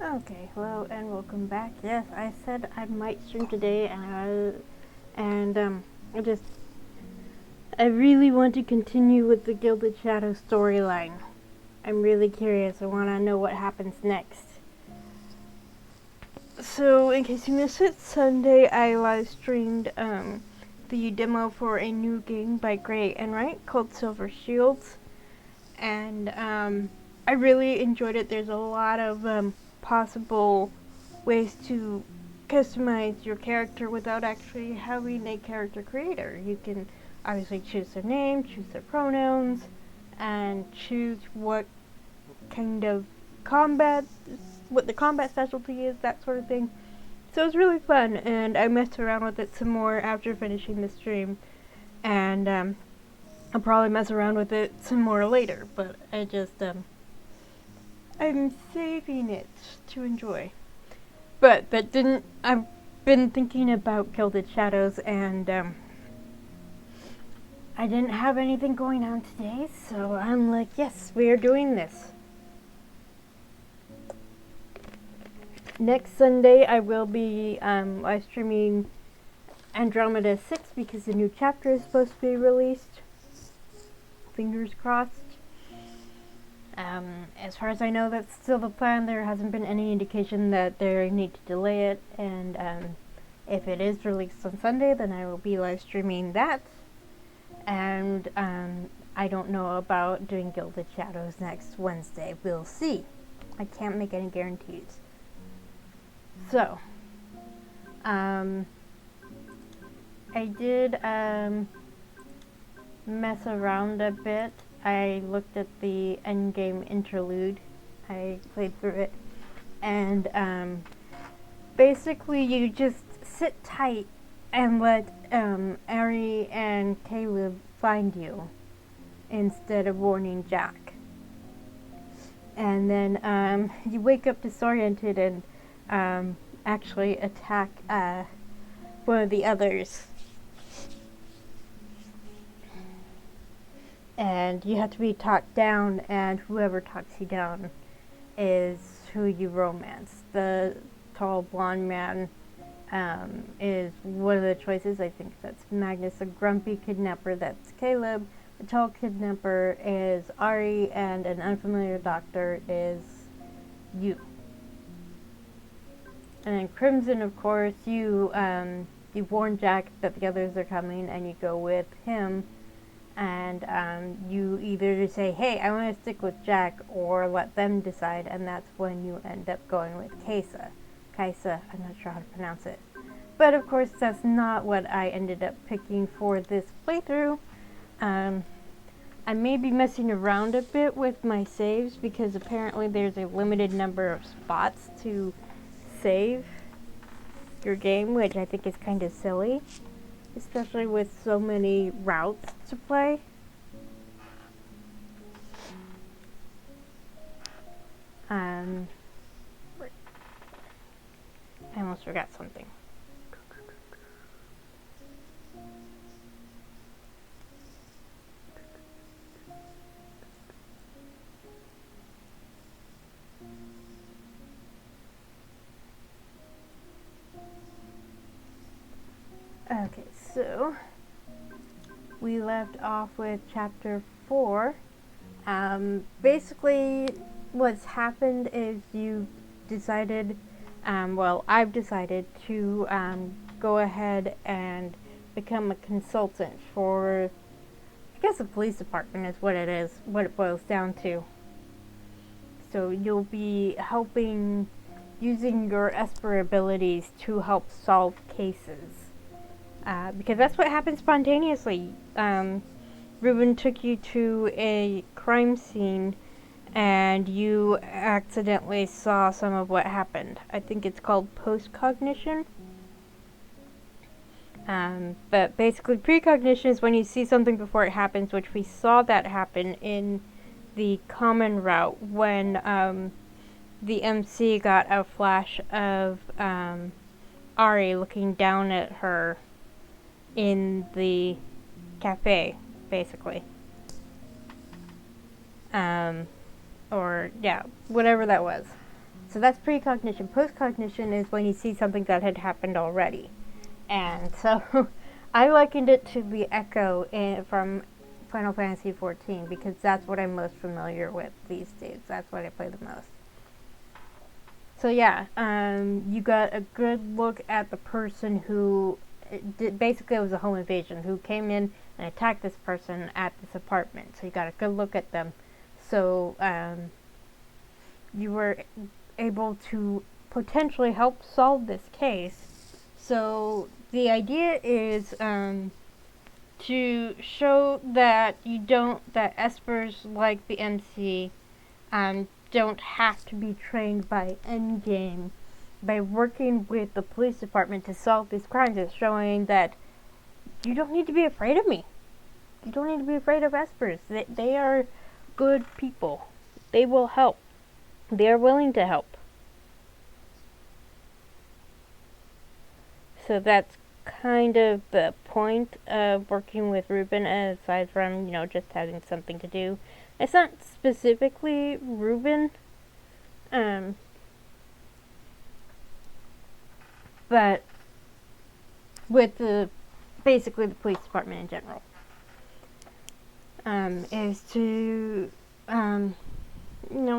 Okay, hello and welcome back. Yes, I said I might stream today, I really want to continue with the Gilded Shadows storyline. I'm really curious. I want to know what happens next. So, in case you missed it, Sunday I live streamed the demo for a new game by Gray and Wright called Silver Shields, and I really enjoyed it. There's a lot of possible ways to customize your character without actually having a character creator. You can obviously choose their name, choose their pronouns, and choose what kind of what the combat specialty is, that sort of thing. So it was really fun, and I messed around with it some more after finishing the stream, and I'll probably mess around with it some more later, but I'm saving it to enjoy. But I've been thinking about Gilded Shadows, and I didn't have anything going on today, so I'm like, yes, we are doing this. Next Sunday, I will be live streaming Andromeda 6 because the new chapter is supposed to be released. Fingers crossed. As far as I know, that's still the plan. There hasn't been any indication that they need to delay it, and if it is released on Sunday, then I will be live streaming that. And I don't know about doing Gilded Shadows next Wednesday. We'll see. I can't make any guarantees. So, I did mess around a bit. I looked at the endgame interlude. I played through it, and basically you just sit tight and let Ari and Caleb find you instead of warning Jack. And then you wake up disoriented and actually attack one of the others. And you have to be talked down, and whoever talks you down is who you romance. The tall blonde man is one of the choices. I think that's Magnus. A grumpy kidnapper, that's Caleb. A tall kidnapper is Ari, and an unfamiliar doctor is you. And then Crimson, of course, you warn Jack that the others are coming, and you go with him. And you either say, hey, I want to stick with Jack, or let them decide, and that's when you end up going with Kaisa. Kaisa, I'm not sure how to pronounce it. But of course, that's not what I ended up picking for this playthrough. I may be messing around a bit with my saves, because apparently there's a limited number of spots to save your game, which I think is kind of silly. Especially with so many routes to play. I almost forgot something. Okay, so we left off with chapter 4. Basically, what's happened is you decided, I've decided to go ahead and become a consultant for, I guess, the police department is what it is, what it boils down to. So you'll be helping, using your Esper abilities to help solve cases. Because that's what happened spontaneously. Reuben took you to a crime scene, and you accidentally saw some of what happened. I think it's called post-cognition. But basically, precognition is when you see something before it happens, which we saw that happen in the common route when the MC got a flash of Ari looking down at her in the cafe, basically. Or, yeah, whatever that was. So that's precognition. Postcognition is when you see something that had happened already. And so, I likened it to the Echo from Final Fantasy XIV, because that's what I'm most familiar with these days. That's what I play the most. So yeah, you got a good look at the person who, basically it was a home invasion, who came in and attacked this person at this apartment. So you got a good look at them. So you were able to potentially help solve this case. So the idea is to show that that Espers like the MC don't have to be trained by Endgame. By working with the police department to solve these crimes, it's showing that you don't need to be afraid of me. You don't need to be afraid of Espers. They are good people. They will help. They are willing to help. So that's kind of the point of working with Reuben, aside from, just having something to do. It's not specifically Reuben, but with basically the police department in general, is to,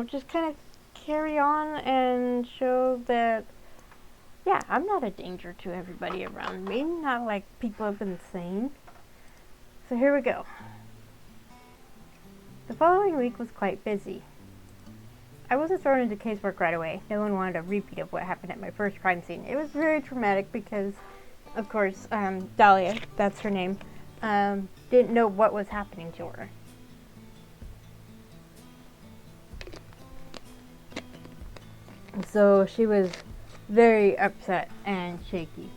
just kind of carry on and show that, yeah, I'm not a danger to everybody around me, not like people have been saying. So here we go. The following week was quite busy. I wasn't thrown into casework right away. No one wanted a repeat of what happened at my first crime scene. It was very traumatic because, of course, Dahlia, that's her name, didn't know what was happening to her. So she was very upset and shaky.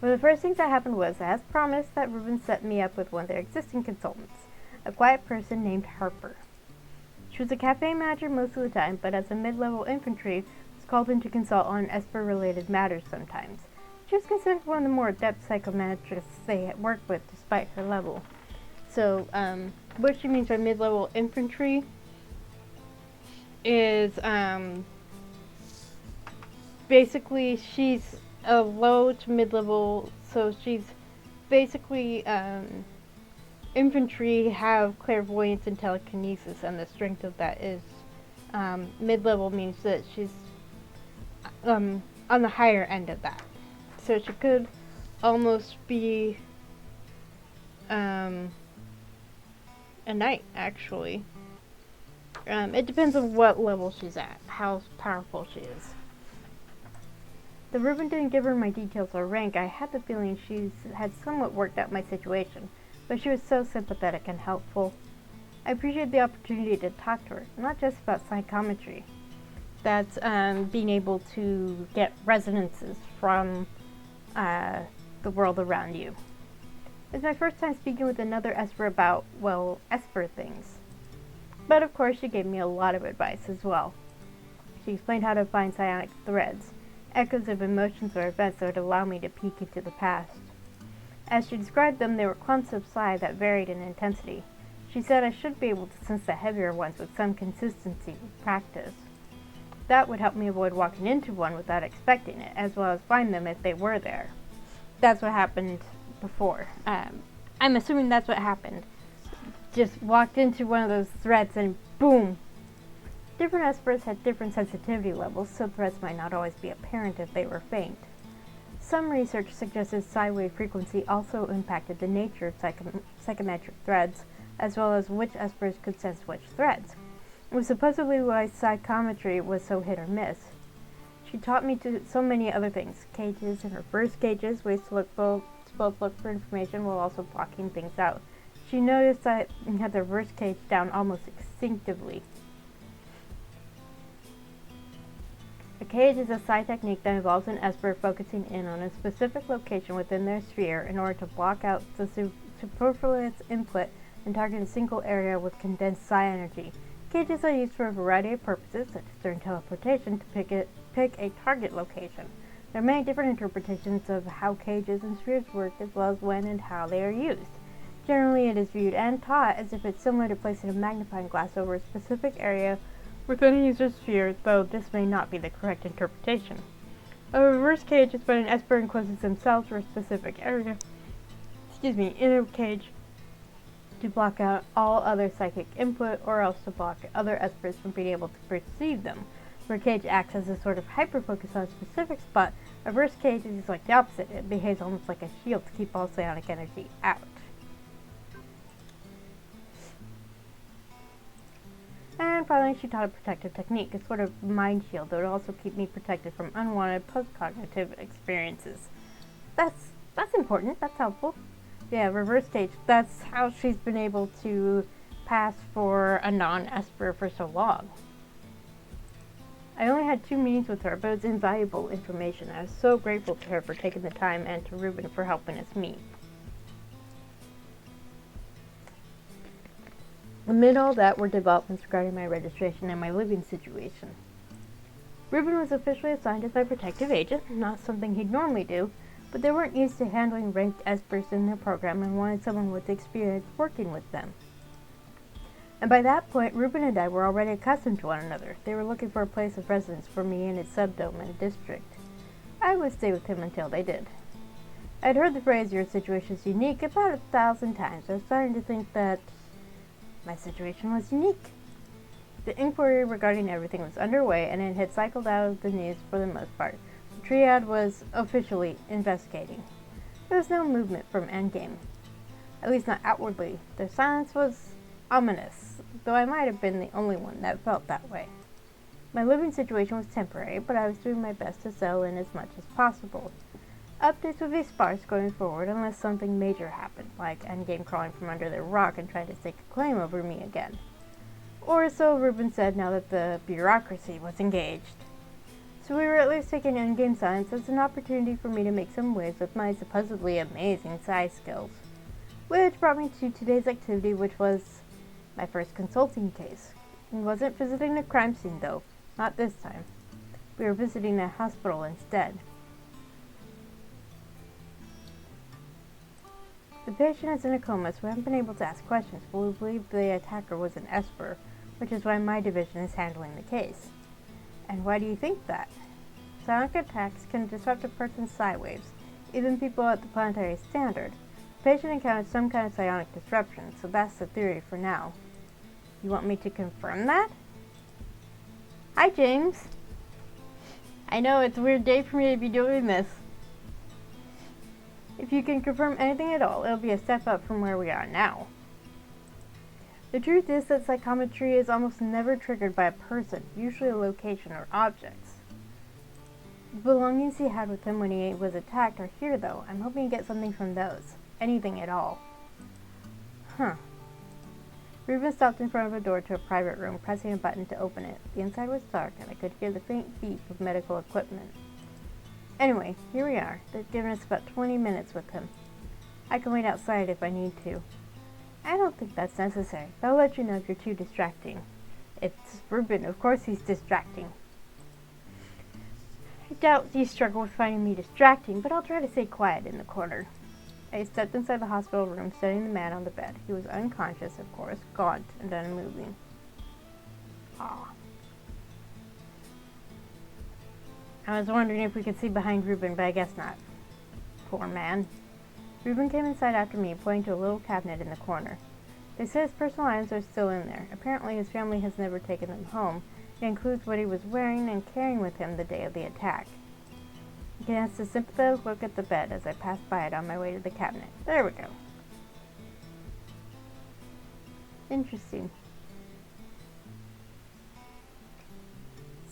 One of the first things that happened was, as promised, that Reuben set me up with one of their existing consultants, a quiet person named Harper. She was a cafe manager most of the time, but as a mid-level infantry, was called in to consult on Esper-related matters sometimes. She was considered one of the more adept psychometrists they had worked with, despite her level. So, what she means by mid-level infantry is, basically she's a low to mid-level, so she's basically, infantry have clairvoyance and telekinesis, and the strength of that is, mid-level means that she's, on the higher end of that. So she could almost be, a knight, actually. It depends on what level she's at, how powerful she is. Though Reuben didn't give her my details or rank, I had the feeling she had somewhat worked out my situation, but she was so sympathetic and helpful. I appreciated the opportunity to talk to her, not just about psychometry. That's being able to get resonances from the world around you. It's my first time speaking with another Esper about, well, Esper things. But of course she gave me a lot of advice as well. She explained how to find psionic threads, echoes of emotions or events that would allow me to peek into the past. As she described them, they were clumps of psi that varied in intensity. She said I should be able to sense the heavier ones with some consistency with practice. That would help me avoid walking into one without expecting it, as well as find them if they were there. That's what happened before. I'm assuming that's what happened. Just walked into one of those threads and boom! Different Espers had different sensitivity levels, so threats might not always be apparent if they were faint. Some research suggested psi wave frequency also impacted the nature of psychometric threads, as well as which Espers could sense which threads. It was supposedly why psychometry was so hit or miss. She taught me so many other things, cages and reverse cages, ways to both look for information while also blocking things out. She noticed that I had the reverse cage down almost instinctively. A cage is a psi technique that involves an Esper focusing in on a specific location within their sphere in order to block out the superfluous input and target a single area with condensed psi energy. Cages are used for a variety of purposes, such as during teleportation, to pick a target location. There are many different interpretations of how cages and spheres work, as well as when and how they are used. Generally, it is viewed and taught as if it's similar to placing a magnifying glass over a specific area within a user's sphere, though this may not be the correct interpretation. A reverse cage is when an Esper encloses themselves for a specific area, in a cage to block out all other psychic input, or else to block other Espers from being able to perceive them. Where a cage acts as a sort of hyper-focus on a specific spot, a reverse cage is like the opposite. It behaves almost like a shield to keep all psionic energy out. And finally, she taught a protective technique, a sort of mind shield that would also keep me protected from unwanted post-cognitive experiences. That's important, that's helpful. Yeah, reverse cage, that's how she's been able to pass for a non-Esper for so long. I only had 2 meetings with her, but it was invaluable information. I was so grateful to her for taking the time and to Reuben for helping us meet. Amid all that were developments regarding my registration and my living situation. Reuben was officially assigned as my protective agent, not something he'd normally do, but they weren't used to handling ranked Espers in their program and wanted someone with experience working with them. And by that point, Reuben and I were already accustomed to one another. They were looking for a place of residence for me in its subdomain district. I would stay with him until they did. I'd heard the phrase, your situation is unique, about 1,000 times. I was starting to think that my situation was unique. The inquiry regarding everything was underway, and it had cycled out of the news for the most part. The triad was officially investigating. There was no movement from Endgame. At least not outwardly. Their silence was ominous, though I might have been the only one that felt that way. My living situation was temporary, but I was doing my best to settle in as much as possible. Updates would be sparse going forward unless something major happened, like Endgame crawling from under their rock and trying to stake a claim over me again. Or so Reuben said now that the bureaucracy was engaged. So we were at least taking Endgame science as an opportunity for me to make some waves with my supposedly amazing science skills. Which brought me to today's activity, which was my first consulting case. It wasn't visiting a crime scene though, not this time. We were visiting a hospital instead. The patient is in a coma, so we haven't been able to ask questions, but we believe the attacker was an Esper, which is why my division is handling the case. And why do you think that? Psionic attacks can disrupt a person's psi waves, even people at the planetary standard. The patient encountered some kind of psionic disruption, so that's the theory for now. You want me to confirm that? Hi, James. I know it's a weird day for me to be doing this. If you can confirm anything at all, it'll be a step up from where we are now. The truth is that psychometry is almost never triggered by a person, usually a location or objects. The belongings he had with him when he was attacked are here though. I'm hoping to get something from those. Anything at all. Huh. Reuben stopped in front of a door to a private room, pressing a button to open it. The inside was dark, and I could hear the faint beep of medical equipment. Anyway, here we are. They've given us about 20 minutes with him. I can wait outside if I need to. I don't think that's necessary, but I'll let you know if you're too distracting. It's Reuben, of course he's distracting. I doubt you struggle with finding me distracting, but I'll try to stay quiet in the corner. I stepped inside the hospital room, studying the man on the bed. He was unconscious, of course, gaunt and unmoving. Ah. I was wondering if we could see behind Reuben, but I guess not. Poor man. Reuben came inside after me, pointing to a little cabinet in the corner. They said his personal items are still in there. Apparently his family has never taken them home. It includes what he was wearing and carrying with him the day of the attack. I cast a sympathetic look at the bed as I passed by it on my way to the cabinet. There we go. Interesting.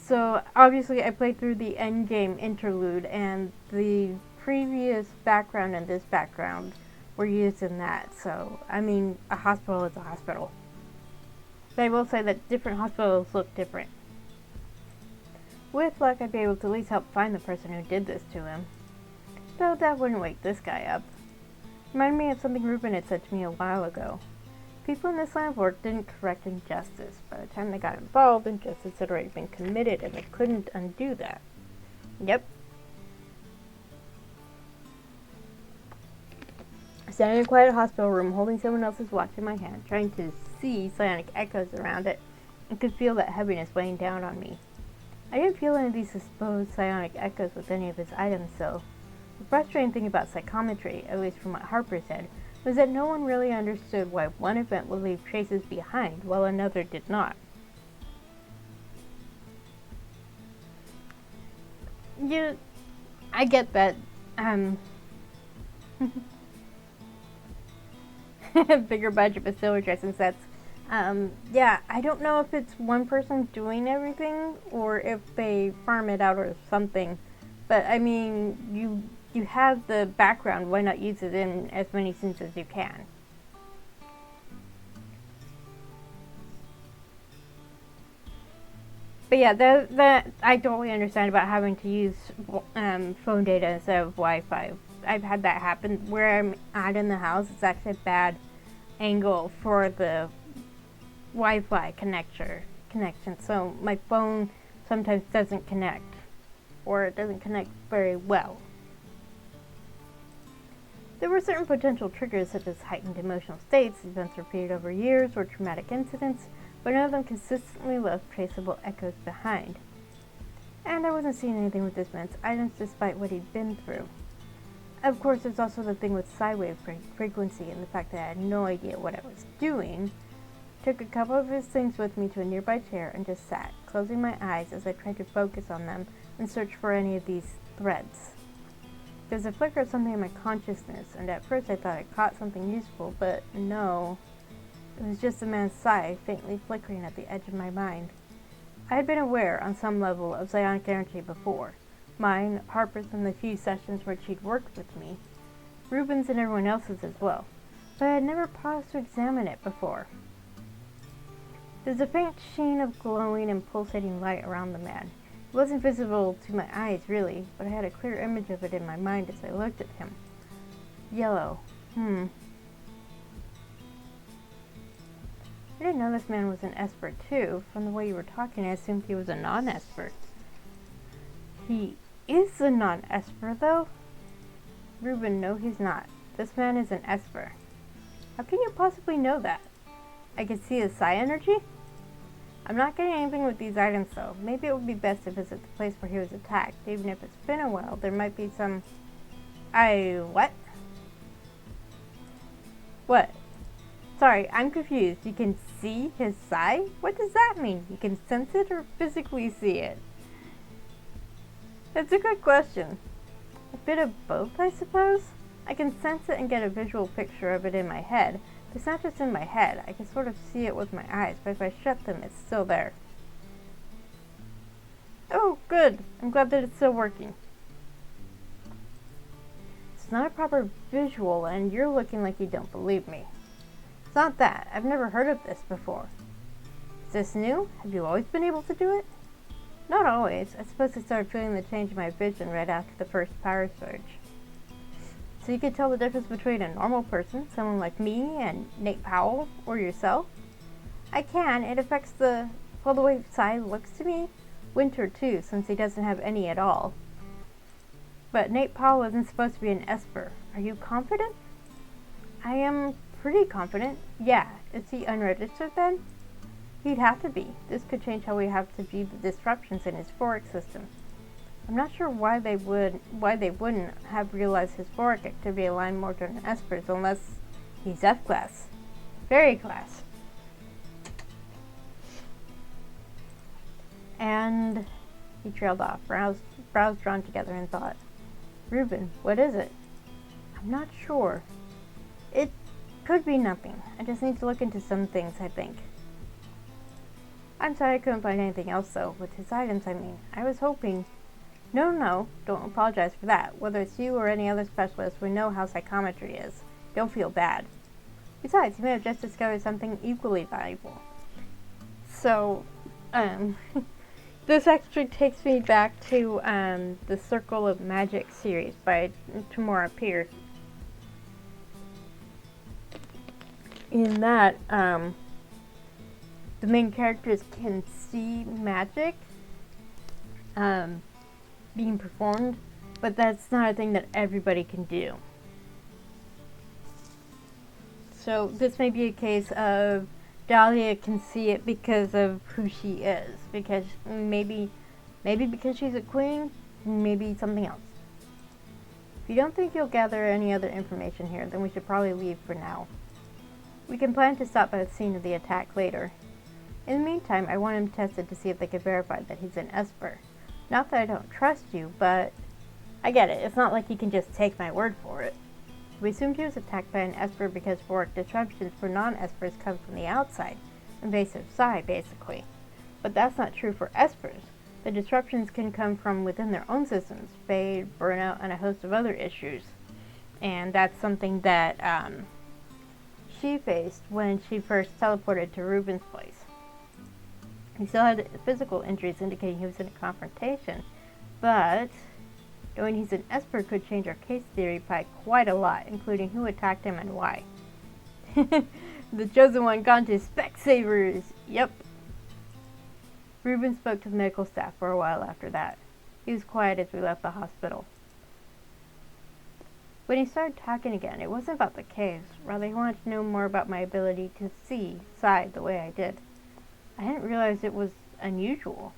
So, obviously I played through the endgame interlude, and the previous background and this background were used in that. So, I mean, a hospital is a hospital. But I will say that different hospitals look different. With luck, I'd be able to at least help find the person who did this to him. Though that wouldn't wake this guy up. Reminded me of something Reuben had said to me a while ago. People in this line of work didn't correct injustice. By the time they got involved, injustice had already been committed, and they couldn't undo that. Yep. Standing in a quiet hospital room, holding someone else's watch in my hand, trying to see psionic echoes around it, and could feel that heaviness weighing down on me. I didn't feel any of these supposed psionic echoes with any of his items, though. The frustrating thing about psychometry, at least from what Harper said, was that no one really understood why one event would leave traces behind while another did not. I get that. Bigger budget but still dressing sets. Yeah, I don't know if it's one person doing everything or if they farm it out or something. But I mean, you have the background, why not use it in as many scenes as you can? But yeah, that I totally understand about having to use phone data instead of Wi-Fi. I've had that happen. Where I'm at in the house, it's actually a bad angle for the Wi-Fi connection, so my phone sometimes doesn't connect, or it doesn't connect very well. There were certain potential triggers such as heightened emotional states, events repeated over years, or traumatic incidents, but none of them consistently left traceable echoes behind. And I wasn't seeing anything with this man's items despite what he'd been through. Of course, there's also the thing with psi wave frequency and the fact that I had no idea what I was doing. Took a couple of his things with me to a nearby chair and just sat, closing my eyes as I tried to focus on them and search for any of these threads. There was a flicker of something in my consciousness, and at first I thought I caught something useful, but no. It was just a man's sigh faintly flickering at the edge of my mind. I had been aware, on some level, of psionic energy before. Mine, Harper's, and the few sessions where she'd worked with me. Reuben's and everyone else's as well. But I had never paused to examine it before. There's a faint sheen of glowing and pulsating light around the man. It wasn't visible to my eyes, really, but I had a clear image of it in my mind as I looked at him. Yellow. I didn't know this man was an Esper, too. From the way you were talking, I assumed he was a non-Esper. He is a non-Esper, though? Reuben, no, he's not. This man is an Esper. How can you possibly know that? I can see his psi energy? I'm not getting anything with these items, though. Maybe it would be best to visit the place where he was attacked. Even if it's been a while, there might be some... What? What? Sorry, I'm confused. You can see his psi? What does that mean? You can sense it or physically see it? That's a good question. A bit of both, I suppose? I can sense it and get a visual picture of it in my head. But it's not just in my head. I can sort of see it with my eyes, but if I shut them, it's still there. Oh, good. I'm glad that it's still working. It's not a proper visual, and you're looking like you don't believe me. It's not that. I've never heard of this before. Is this new? Have you always been able to do it? Not always. I suppose I started feeling the change in my vision right after the first power surge. So you could tell the difference between a normal person, someone like me and Nate Powell, or yourself? I can. It affects the way Psi looks to me. Winter, too, since he doesn't have any at all. But Nate Powell isn't supposed to be an Esper. Are you confident? I am pretty confident. Yeah. Is he unregistered then? He'd have to be. This could change how we have to view the disruptions in his Phoric system. I'm not sure why they wouldn't have realized his Phoric activity aligned more to an Esper's unless he's F-class. Fairy class. And he trailed off, brows drawn together in thought. Reuben, what is it? I'm not sure. It could be nothing. I just need to look into some things, I think. I'm sorry I couldn't find anything else, though. With his items, I mean. I was hoping... No, don't apologize for that. Whether it's you or any other specialist, we know how psychometry is. Don't feel bad. Besides, you may have just discovered something equally valuable. So, this actually takes me back to the Circle of Magic series by Tamora Pierce. In that, the main characters can see magic being performed, but that's not a thing that everybody can do. So this may be a case of Dahlia can see it because of who she is, because maybe because she's a queen, maybe something else. If you don't think you'll gather any other information here, then we should probably leave for now. We can plan to stop by the scene of the attack later. In the meantime, I want him tested to see if they can verify that he's an Esper. Not that I don't trust you, but I get it. It's not like you can just take my word for it. We assumed he was attacked by an Esper because Phoric disruptions for non-Espers come from the outside. Invasive psi, basically. But that's not true for Espers. The disruptions can come from within their own systems, fade, burnout, and a host of other issues. And that's something that she faced when she first teleported to Reuben's place. He still had physical injuries indicating he was in a confrontation, but knowing he's an Esper could change our case theory by quite a lot, including who attacked him and why. The chosen one gone to Specsavers. Yep. Reuben spoke to the medical staff for a while after that. He was quiet as we left the hospital. When he started talking again, it wasn't about the caves. Rather, he wanted to know more about my ability to see Psi the way I did. I didn't realize it was unusual.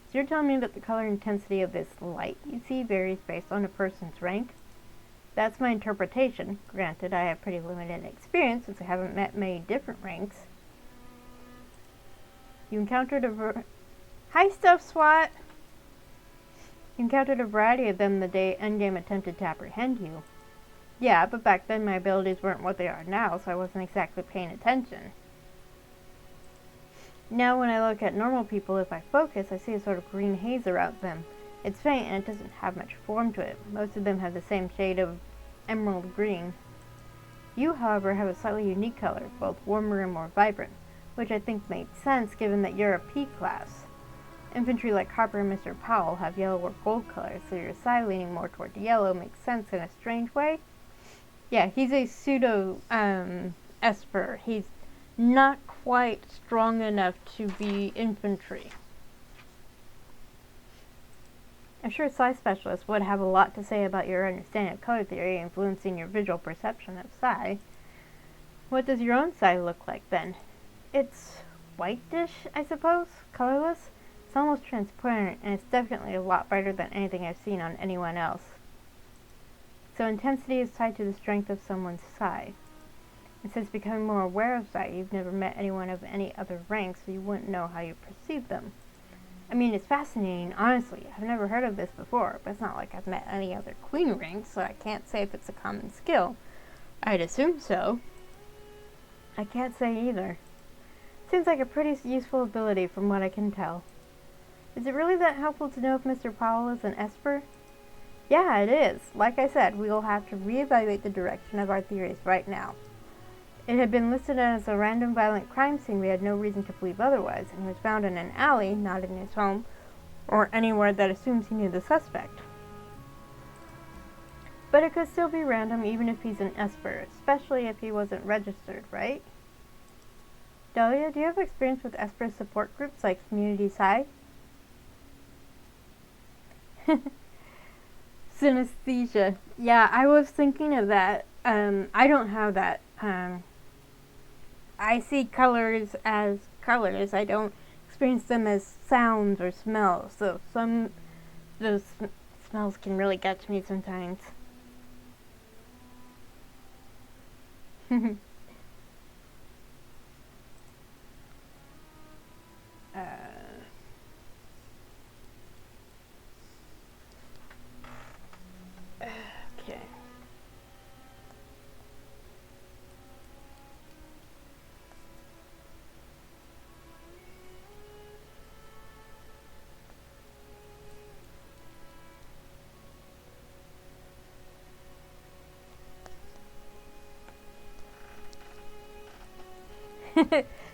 So you're telling me that the color intensity of this light you see varies based on a person's rank? That's my interpretation. Granted, I have pretty limited experience since I haven't met many different ranks. You encountered Hi, Stuff SWAT! You encountered a variety of them the day Endgame attempted to apprehend you. Yeah, but back then my abilities weren't what they are now, so I wasn't exactly paying attention. Now when I look at normal people, if I focus, I see a sort of green haze around them. It's faint and it doesn't have much form to it. Most of them have the same shade of emerald green. You, however, have a slightly unique color, both warmer and more vibrant, which I think makes sense given that you're a P class. Infantry like Harper and Mr. Powell have yellow or gold colors, so your side leaning more toward yellow makes sense in a strange way. Yeah, he's a pseudo Esper. He's not quite strong enough to be infantry. I'm sure psi specialists would have a lot to say about your understanding of color theory influencing your visual perception of psi. What does your own psi look like then? It's whitish, I suppose, colorless. It's almost transparent, and it's definitely a lot brighter than anything I've seen on anyone else. So intensity is tied to the strength of someone's psi. And since becoming more aware of psi, you've never met anyone of any other rank, so you wouldn't know how you perceive them. I mean, it's fascinating, honestly. I've never heard of this before, but it's not like I've met any other queen ranks, so I can't say if it's a common skill. I'd assume so. I can't say either. Seems like a pretty useful ability from what I can tell. Is it really that helpful to know if Mr. Powell is an Esper? Yeah, it is. Like I said, we will have to reevaluate the direction of our theories right now. It had been listed as a random violent crime scene we had no reason to believe otherwise, and he was found in an alley, not in his home, or anywhere that assumes he knew the suspect. But it could still be random even if he's an Esper, especially if he wasn't registered, right? Dahlia, do you have experience with Esper support groups like Community Psi? Synesthesia. Yeah, I was thinking of that. I don't have that. I see colors as colors. I don't experience them as sounds or smells. So some those smells can really get to me sometimes. Okay.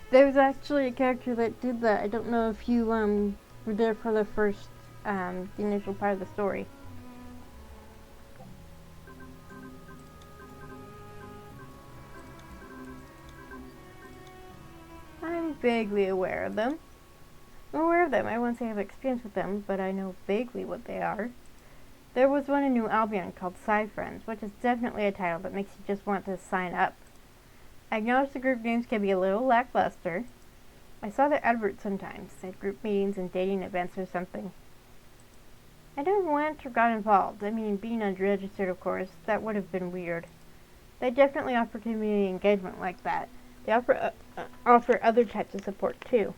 There was actually a character that did that. I don't know if you were there for the first the initial part of the story. I'm vaguely aware of them. I'm aware of them. I won't say I have experience with them, but I know vaguely what they are. There was one in New Albion called Psi Friends, which is definitely a title that makes you just want to sign up. I acknowledge the group names can be a little lackluster. I saw their adverts sometimes, said group meetings and dating events or something. I never went or got involved. I mean, being unregistered, of course, that would have been weird. They definitely offer community engagement like that. They offer other types of support too.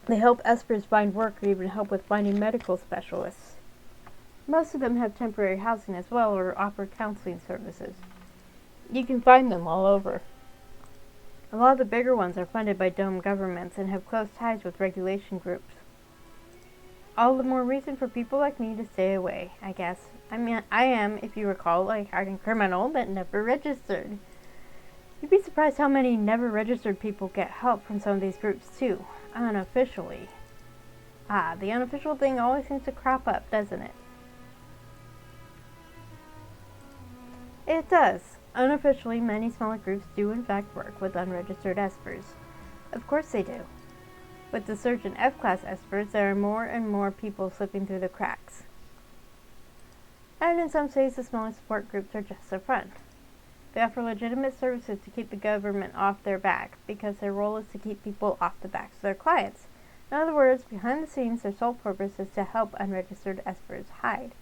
They help Espers find work or even help with finding medical specialists. Most of them have temporary housing as well or offer counseling services. You can find them all over. A lot of the bigger ones are funded by dome governments and have close ties with regulation groups. All the more reason for people like me to stay away, I guess. I mean, I am, if you recall, a hardened criminal that never registered. You'd be surprised how many never registered people get help from some of these groups too, unofficially. The unofficial thing always seems to crop up, doesn't it? It does. Unofficially, many smaller groups do in fact work with unregistered Espers. Of course they do. With the surge in F-class Espers, there are more and more people slipping through the cracks. And in some states, the smaller support groups are just a front. They offer legitimate services to keep the government off their back, because their role is to keep people off the backs of their clients. In other words, behind the scenes, their sole purpose is to help unregistered Espers hide.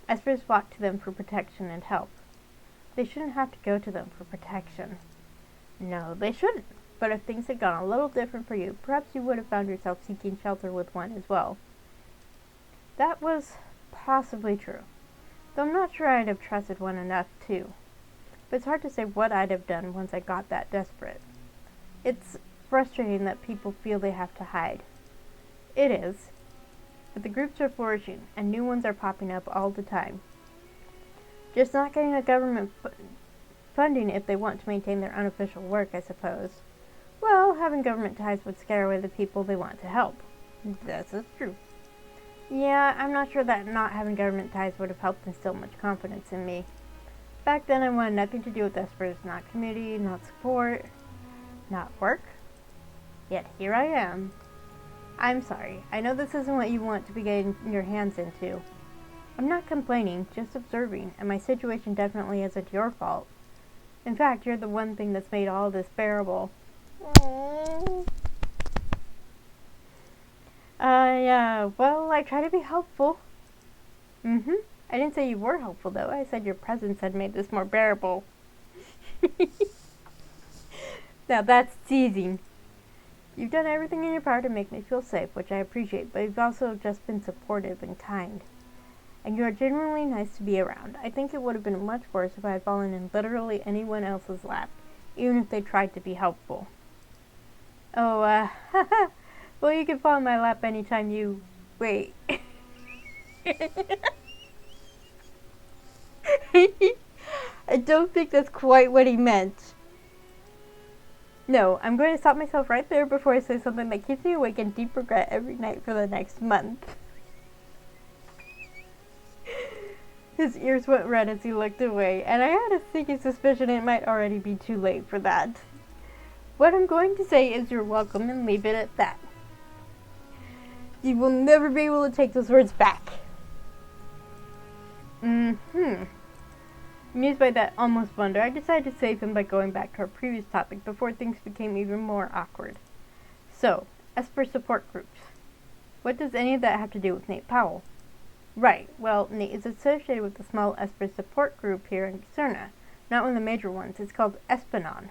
Espers flock to them for protection and help. They shouldn't have to go to them for protection. No, they shouldn't. But if things had gone a little different for you, perhaps you would have found yourself seeking shelter with one as well. That was possibly true, though I'm not sure I'd have trusted one enough to. But it's hard to say what I'd have done once I got that desperate. It's frustrating that people feel they have to hide. It is. But the groups are flourishing, and new ones are popping up all the time. Just not getting a government funding if they want to maintain their unofficial work, I suppose. Well, having government ties would scare away the people they want to help. This is true. Yeah, I'm not sure that not having government ties would have helped instill much confidence in me. Back then I wanted nothing to do with Espers, not community, not support, not work. Yet here I am. I'm sorry, I know this isn't what you want to be getting your hands into. I'm not complaining, just observing, and my situation definitely isn't your fault. In fact, you're the one thing that's made all this bearable. Yeah, well, I try to be helpful. I didn't say you were helpful, though. I said your presence had made this more bearable. Now that's teasing. You've done everything in your power to make me feel safe, which I appreciate, but you've also just been supportive and kind. And you are genuinely nice to be around. I think it would have been much worse if I had fallen in literally anyone else's lap, even if they tried to be helpful. Oh, well, you can fall in my lap anytime you... Wait. I don't think that's quite what he meant. No, I'm going to stop myself right there before I say something that keeps me awake in deep regret every night for the next month. His ears went red as he looked away, and I had a sneaky suspicion it might already be too late for that. What I'm going to say is you're welcome and leave it at that. You will never be able to take those words back. Amused by that almost wonder, I decided to save him by going back to our previous topic before things became even more awkward. So, Esper support groups. What does any of that have to do with Nate Powell? Right, well, Nate is associated with the small Esper support group here in Cerna, not one of the major ones. It's called Espanon.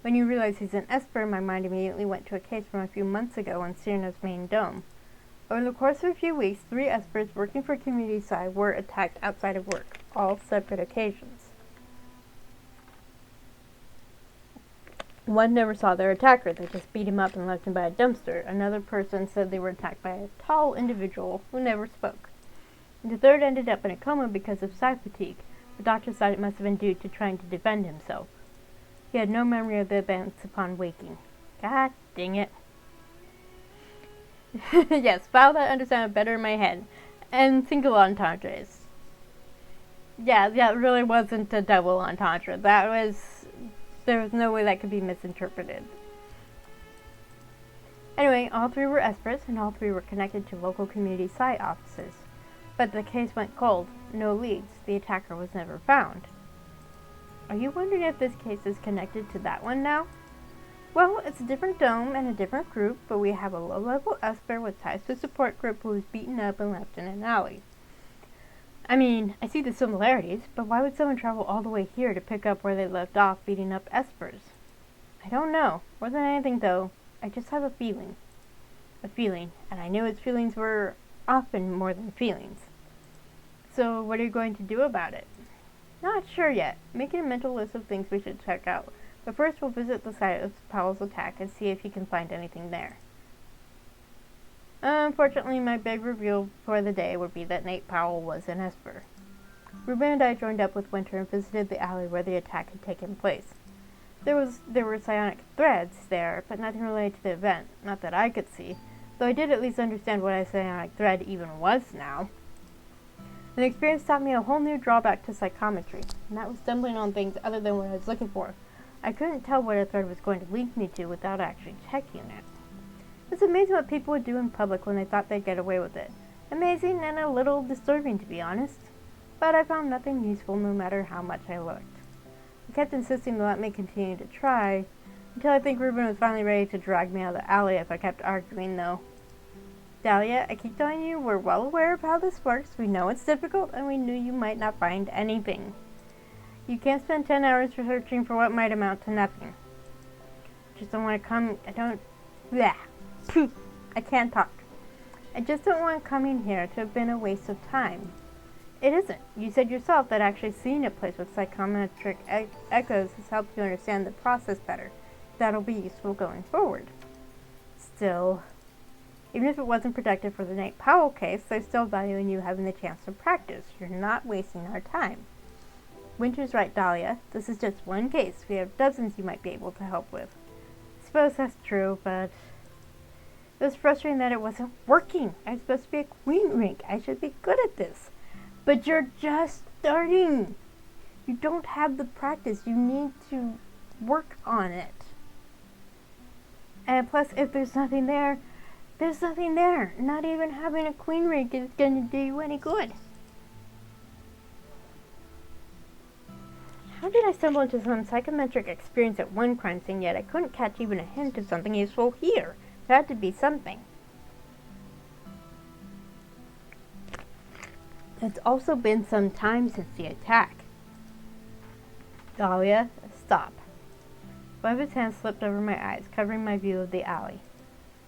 When you realize he's an Esper, my mind immediately went to a case from a few months ago on Cerna's main dome. Over the course of a few weeks, 3 Espers working for Community Sci were attacked outside of work, all separate occasions. One never saw their attacker, they just beat him up and left him by a dumpster. Another person said they were attacked by a tall individual who never spoke. And the third ended up in a coma because of psi fatigue. The doctor thought it must have been due to trying to defend himself. He had no memory of the events upon waking. God dang it. Yes, file that understand better in my head. And single entendres. Yeah, that really wasn't a double entendre. There was no way that could be misinterpreted. Anyway, all 3 were Espers, and all 3 were connected to local community Sci offices. But the case went cold. No leads. The attacker was never found. Are you wondering if this case is connected to that one now? Well, it's a different dome and a different group, but we have a low-level Esper with ties to a support group who was beaten up and left in an alley. I mean, I see the similarities, but why would someone travel all the way here to pick up where they left off beating up Espers? I don't know. More than anything, though, I just have a feeling. And I knew its feelings were often more than feelings. So, what are you going to do about it? Not sure yet. Making a mental list of things we should check out. But first we'll visit the site of Powell's attack and see if he can find anything there. Unfortunately, my big reveal for the day would be that Nate Powell was an Esper. Reuben and I joined up with Winter and visited the alley where the attack had taken place. There were psionic threads there, but nothing related to the event, not that I could see, though I did at least understand what a psionic thread even was now. The experience taught me a whole new drawback to psychometry, and that was stumbling on things other than what I was looking for. I couldn't tell what a thread was going to lead me to without actually checking it. It's amazing what people would do in public when they thought they'd get away with it. Amazing and a little disturbing, to be honest. But I found nothing useful no matter how much I looked. I kept insisting to let me continue to try, until I think Reuben was finally ready to drag me out of the alley if I kept arguing, though. Dahlia, I keep telling you, we're well aware of how this works. We know it's difficult, and we knew you might not find anything. You can't spend 10 hours researching for what might amount to nothing. Just don't want to come. I can't talk. I just don't want coming here to have been a waste of time. It isn't. You said yourself that actually seeing a place with psychometric echoes has helped you understand the process better. That'll be useful going forward. Still, even if it wasn't productive for the Nate Powell case, there's still value in you having the chance to practice. You're not wasting our time. Winter's right, Dahlia. This is just one case. We have dozens you might be able to help with. I suppose that's true, but it was frustrating that it wasn't working. I'm supposed to be a queen rink. I should be good at this. But you're just starting. You don't have the practice. You need to work on it. And plus, if there's nothing there, there's nothing there. Not even having a queen rink is going to do you any good. How did I stumble into some psychometric experience at one crime scene, yet I couldn't catch even a hint of something useful here? There had to be something. It's also been some time since the attack. Dahlia, stop. One of his hands slipped over my eyes, covering my view of the alley.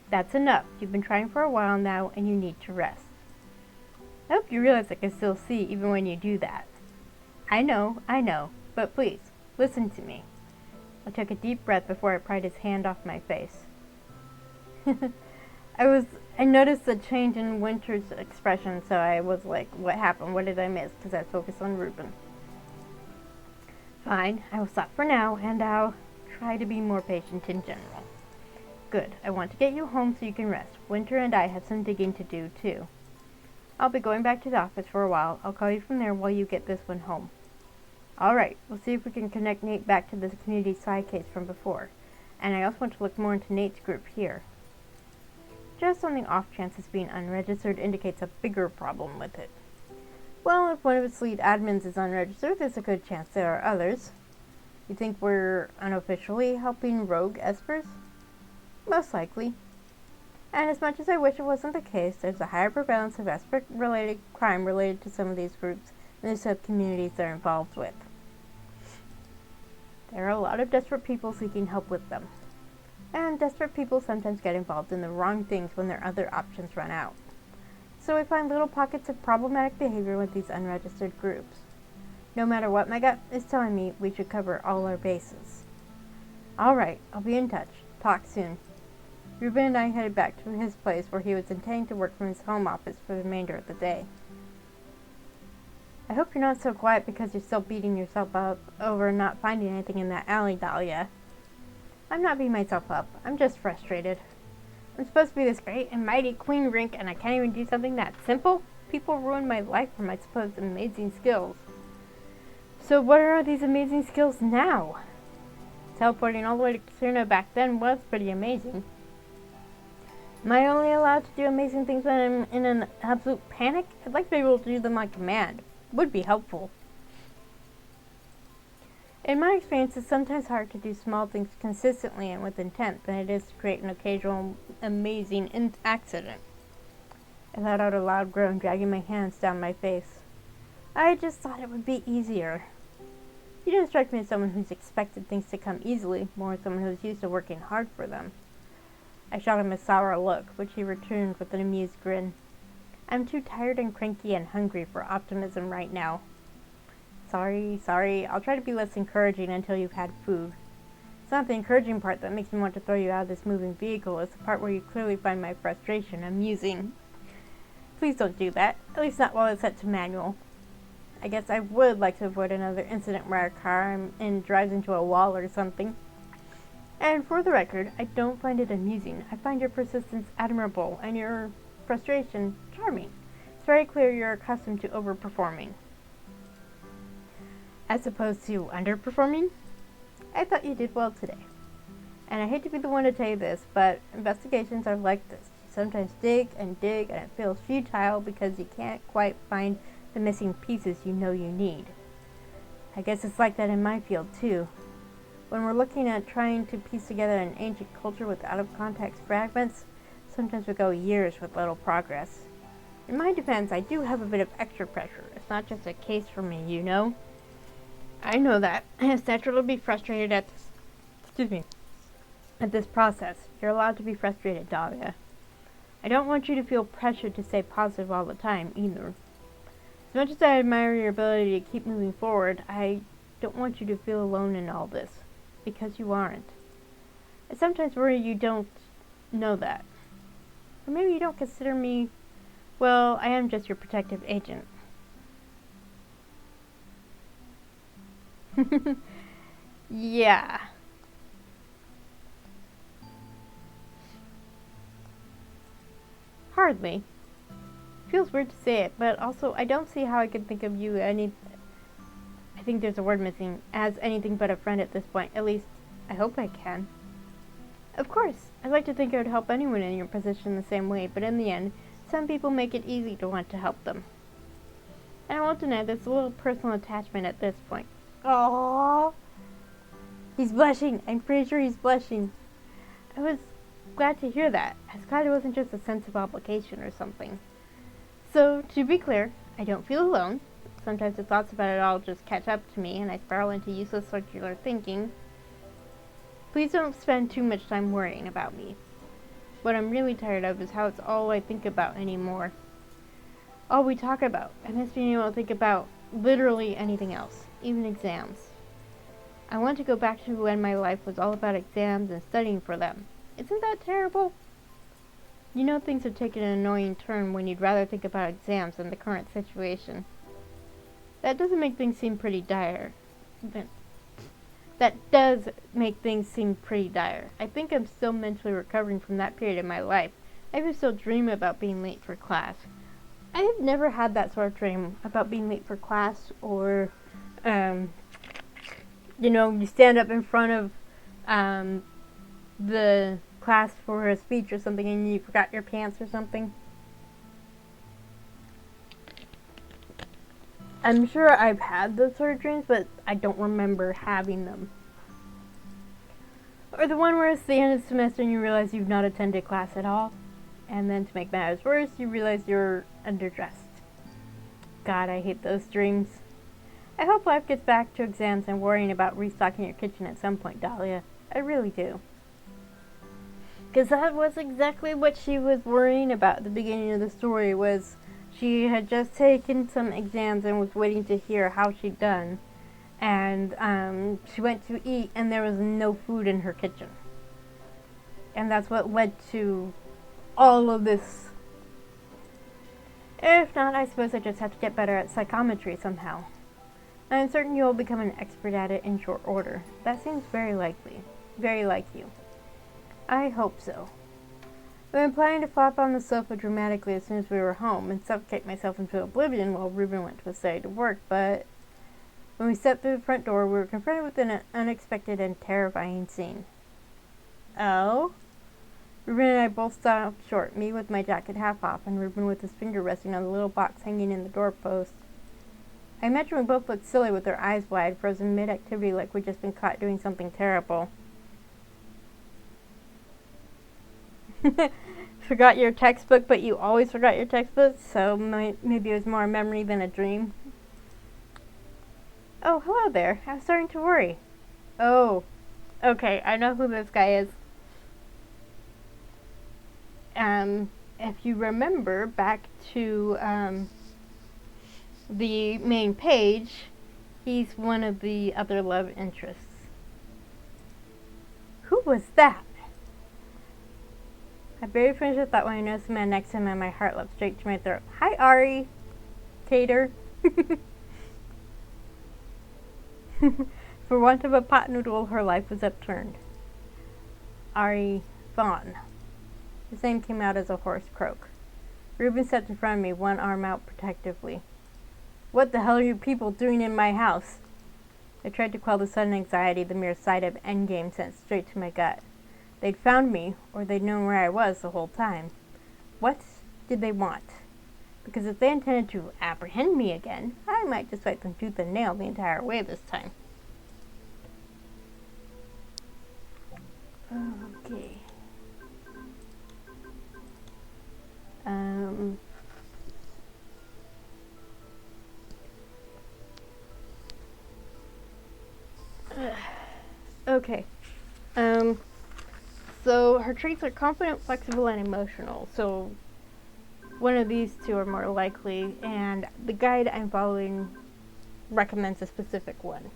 That's enough. You've been trying for a while now, and you need to rest. I hope you realize I can still see even when you do that. I know, but please, listen to me. I took a deep breath before I pried his hand off my face. I noticed the change in Winter's expression, so I was like, what happened? What did I miss? Because I focused on Reuben. Fine, I will stop for now, and I'll try to be more patient in general. Good, I want to get you home so you can rest. Winter and I have some digging to do, too. I'll be going back to the office for a while. I'll call you from there while you get this one home. Alright, we'll see if we can connect Nate back to the community side case from before. And I also want to look more into Nate's group here. Just on the off chance it's being unregistered indicates a bigger problem with it. Well, if one of its lead admins is unregistered, there's a good chance there are others. You think we're unofficially helping rogue Espers? Most likely. And as much as I wish it wasn't the case, there's a higher prevalence of Esper-related crime related to some of these groups and the sub-communities they're involved with. There are a lot of desperate people seeking help with them. And desperate people sometimes get involved in the wrong things when their other options run out. So we find little pockets of problematic behavior with these unregistered groups. No matter what my gut is telling me, we should cover all our bases. Alright, I'll be in touch. Talk soon. Reuben and I headed back to his place where he was intending to work from his home office for the remainder of the day. I hope you're not so quiet because you're still beating yourself up over not finding anything in that alley, Dahlia. I'm not beating myself up. I'm just frustrated. I'm supposed to be this great and mighty queen rink and I can't even do something that simple? People ruin my life for my supposed amazing skills. So what are these amazing skills now? Teleporting all the way to Casino back then was pretty amazing. Am I only allowed to do amazing things when I'm in an absolute panic? I'd like to be able to do them on command. Would be helpful. In my experience, it's sometimes hard to do small things consistently and with intent than it is to create an occasional amazing accident. I let out a loud groan, dragging my hands down my face. I just thought it would be easier. You didn't strike me as someone who's expected things to come easily, more as someone who's used to working hard for them. I shot him a sour look, which he returned with an amused grin. I'm too tired and cranky and hungry for optimism right now. Sorry. I'll try to be less encouraging until you've had food. It's not the encouraging part that makes me want to throw you out of this moving vehicle. It's the part where you clearly find my frustration amusing. Please don't do that. At least not while it's set to manual. I guess I would like to avoid another incident where a car I'm in drives into a wall or something. And for the record, I don't find it amusing. I find your persistence admirable and your frustration charming. It's very clear you're accustomed to overperforming. As opposed to underperforming? I thought you did well today. And I hate to be the one to tell you this, but investigations are like this. You sometimes dig, and it feels futile because you can't quite find the missing pieces you know you need. I guess it's like that in my field too. When we're looking at trying to piece together an ancient culture with out-of-context fragments, Sometimes we go years with little progress. In my defense, I do have a bit of extra pressure. It's not just a case for me, you know? I know that. It's natural to be frustrated at this, at this process. You're allowed to be frustrated, Dahlia. I don't want you to feel pressured to stay positive all the time, either. As much as I admire your ability to keep moving forward, I don't want you to feel alone in all this, because you aren't. I sometimes worry you don't know that. Or maybe you don't consider me, well, I am just your protective agent. Yeah. Hardly. Feels weird to say it, but also I don't see how I could think of you I think there's a word missing, as anything but a friend at this point. At least, I hope I can. Of course, I'd like to think I would help anyone in your position the same way, but in the end, some people make it easy to want to help them. And I won't deny there's a little personal attachment at this point. Aww. He's blushing. I'm pretty sure he's blushing. I was glad to hear that. I was glad it wasn't just a sense of obligation or something. So, to be clear, I don't feel alone. Sometimes the thoughts about it all just catch up to me and I spiral into useless circular thinking. Please don't spend too much time worrying about me. What I'm really tired of is how it's all I think about anymore. All we talk about. I miss being able to think about literally anything else, even exams. I want to go back to when my life was all about exams and studying for them. Isn't that terrible? You know things have taken an annoying turn when you'd rather think about exams than the current situation. That doesn't make things seem pretty dire. That does make things seem pretty dire. I think I'm still mentally recovering from that period in my life. I even still dream about being late for class. I have never had that sort of dream about being late for class or, you stand up in front of the class for a speech or something and you forgot your pants or something. I'm sure I've had those sort of dreams, but I don't remember having them. Or the one where it's the end of the semester and you realize you've not attended class at all. And then to make matters worse, you realize you're underdressed. God, I hate those dreams. I hope life gets back to exams and worrying about restocking your kitchen at some point, Dahlia. I really do. Because that was exactly what she was worrying about at the beginning of the story, was she had just taken some exams and was waiting to hear how she'd done. And she went to eat and there was no food in her kitchen. And that's what led to all of this. If not, I suppose I just have to get better at psychometry somehow. I'm certain you'll become an expert at it in short order. That seems very likely. Very like you. I hope so. I've been planning to flop on the sofa dramatically as soon as we were home and suffocate myself into oblivion while Reuben went to a study to work, but when we stepped through the front door, we were confronted with an unexpected and terrifying scene. Oh? Reuben and I both stopped short, me with my jacket half off, and Reuben with his finger resting on the little box hanging in the doorpost. I imagine we both looked silly with our eyes wide, frozen mid-activity like we'd just been caught doing something terrible. Forgot your textbook, but you always forgot your textbook, so maybe it was more a memory than a dream. Oh, hello there. I was starting to worry. Oh, okay, I know who this guy is. If you remember back to the main page, he's one of the other love interests. Who was that? I barely finished the thought when I noticed the man next to him and my heart leapt straight to my throat. Hi, Ari. Cater. For want of a pot noodle, her life was upturned. Ari Vaughn. His name came out as a hoarse croak. Reuben stepped in front of me, one arm out protectively. What the hell are you people doing in my house? I tried to quell the sudden anxiety the mere sight of Endgame sent straight to my gut. They'd found me, or they'd known where I was the whole time. What did they want? Because if they intended to apprehend me again, I might just fight them tooth and nail the entire way this time. Okay. Um, okay. Um, so her traits are confident, flexible, and emotional. So one of these two are more likely, and the guide I'm following recommends a specific one.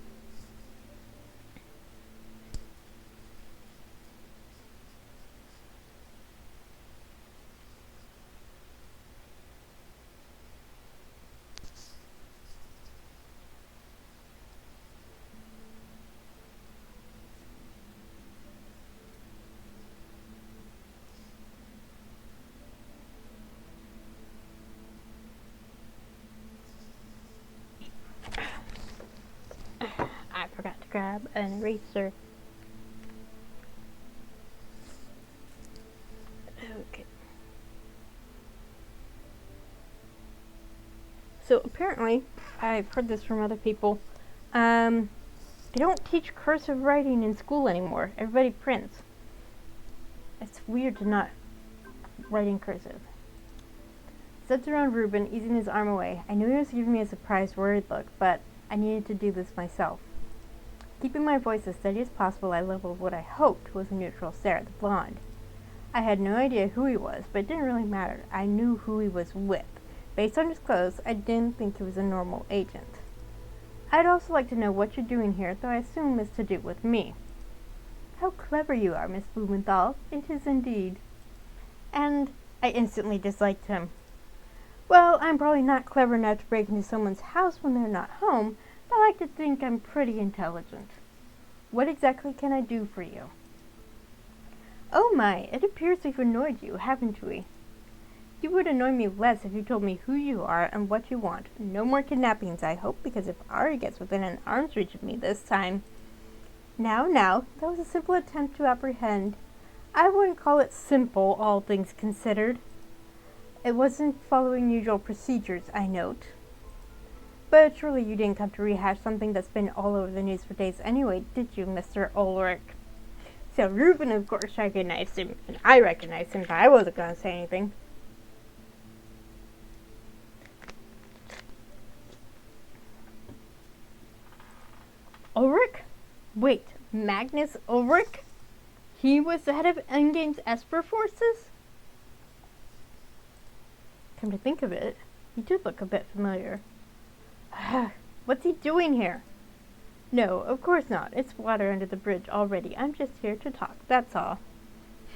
I forgot to grab an eraser. Okay. So apparently, I've heard this from other people. They don't teach cursive writing in school anymore. Everybody prints. It's weird to not write in cursive. Stepped around Reuben, easing his arm away. I knew he was giving me a surprised, worried look, but I needed to do this myself. Keeping my voice as steady as possible, I leveled what I hoped was a neutral stare at the blonde. I had no idea who he was, but it didn't really matter. I knew who he was with. Based on his clothes, I didn't think he was a normal agent. I'd also like to know what you're doing here, though I assume it's to do with me. How clever you are, Miss Blumenthal. It is indeed. And I instantly disliked him. Well, I'm probably not clever enough to break into someone's house when they're not home, but I like to think I'm pretty intelligent. What exactly can I do for you? Oh my, it appears we've annoyed you, haven't we? You would annoy me less if you told me who you are and what you want. No more kidnappings, I hope, because if Ari gets within an arm's reach of me this time... Now, that was a simple attempt to apprehend. I wouldn't call it simple, all things considered. It wasn't following usual procedures, I note. But surely you didn't come to rehash something that's been all over the news for days anyway, did you, Mr. Ulrich? So Reuben, of course, recognized him, and I recognized him, but I wasn't going to say anything. Ulrich? Wait, Magnus Ulrich? He was the head of Endgame's Esper forces? Come to think of it, he did look a bit familiar. What's he doing here? No, of course not. It's water under the bridge already. I'm just here to talk, that's all.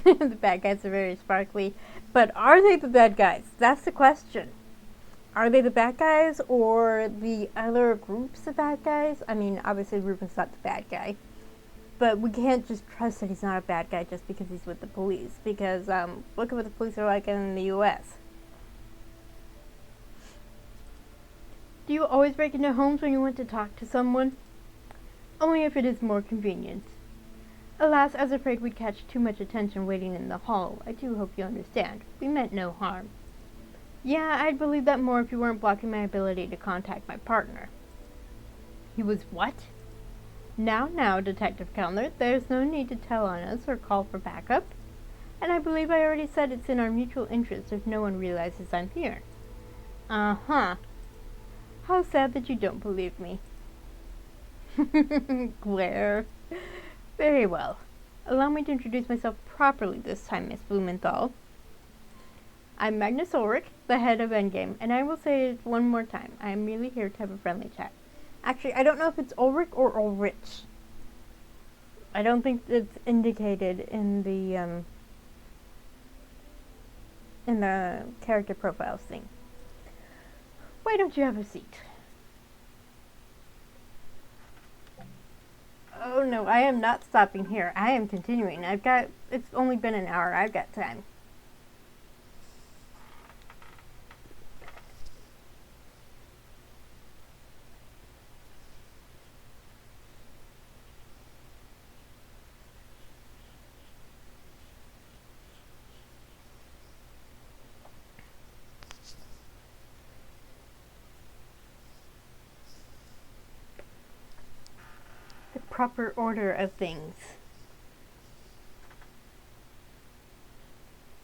The bad guys are very sparkly. But are they the bad guys? That's the question. Are they the bad guys or the other groups of bad guys? I mean, obviously Reuben's not the bad guy. But we can't just trust that he's not a bad guy just because he's with the police. Because look at what the police are like in the US. Do you always break into homes when you want to talk to someone? Only if it is more convenient. Alas, I was afraid we'd catch too much attention waiting in the hall. I do hope you understand. We meant no harm. Yeah, I'd believe that more if you weren't blocking my ability to contact my partner. He was what? Now, Detective Kellner, there's no need to tell on us or call for backup. And I believe I already said it's in our mutual interest if no one realizes I'm here. Uh-huh. How sad that you don't believe me. Glare. Very well. Allow me to introduce myself properly this time, Miss Blumenthal. I'm Magnus Ulrich, the head of Endgame, and I will say it one more time. I am merely here to have a friendly chat. Actually, I don't know if it's Ulrich or Ulrich. I don't think it's indicated in the character profiles thing. Why don't you have a seat? Oh no, I am not stopping here. I am continuing. It's only been an hour. I've got time. Proper order of things.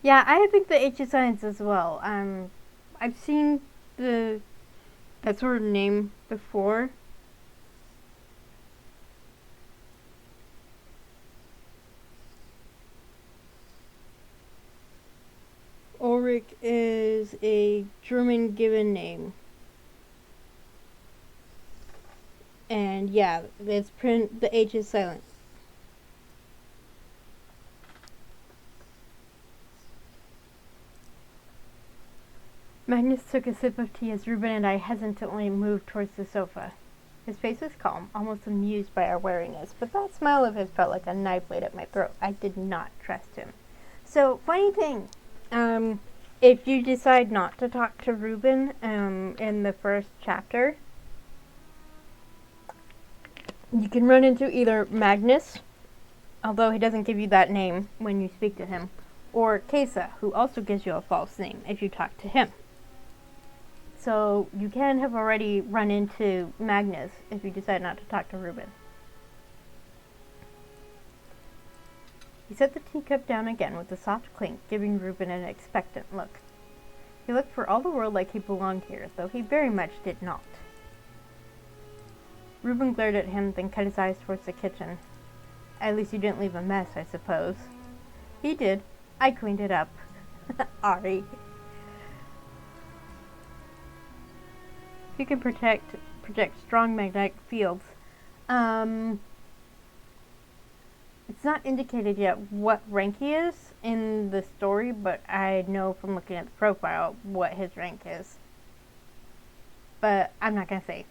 Yeah, I think the Age of Science as well. I've seen that sort of name before. Ulrich is a German given name. And yeah, it's print. The H is silent. Magnus took a sip of tea as Reuben and I hesitantly moved towards the sofa. His face was calm, almost amused by our wariness, but that smile of his felt like a knife blade at my throat. I did not trust him. So, funny thing, if you decide not to talk to Reuben in the first chapter, you can run into either Magnus, although he doesn't give you that name when you speak to him, or Kesa, who also gives you a false name if you talk to him. So you can have already run into Magnus if you decide not to talk to Reuben. He set the teacup down again with a soft clink, giving Reuben an expectant look. He looked for all the world like he belonged here, though he very much did not. Reuben glared at him, then cut his eyes towards the kitchen. At least you didn't leave a mess, I suppose. He did. I cleaned it up. Ari. You can project strong magnetic fields. It's not indicated yet what rank he is in the story, but I know from looking at the profile what his rank is. But I'm not going to say.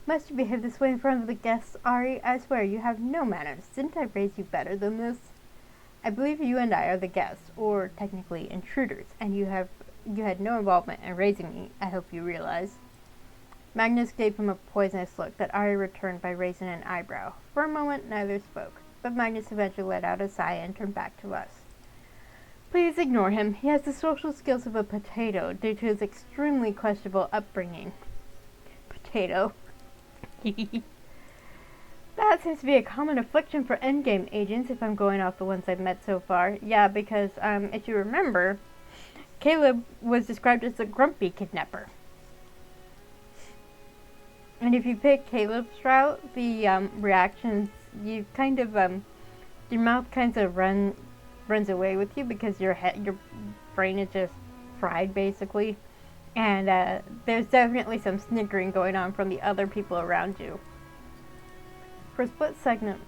Must you behave this way in front of the guests, Ari? I swear you have no manners. Didn't I raise you better than this? I believe you and I are the guests, or technically intruders, and you had no involvement in raising me, I hope you realize. Magnus gave him a poisonous look that Ari returned by raising an eyebrow. For a moment, neither spoke, but Magnus eventually let out a sigh and turned back to us. Please ignore him. He has the social skills of a potato due to his extremely questionable upbringing. Potato. That seems to be a common affliction for endgame agents, if I'm going off the ones I've met so far. Yeah, because, if you remember, Caleb was described as a grumpy kidnapper. And if you pick Caleb's route, the reactions, you kind of, your mouth kind of runs away with you because your brain is just fried, basically. And there's definitely some snickering going on from the other people around you. For a split second,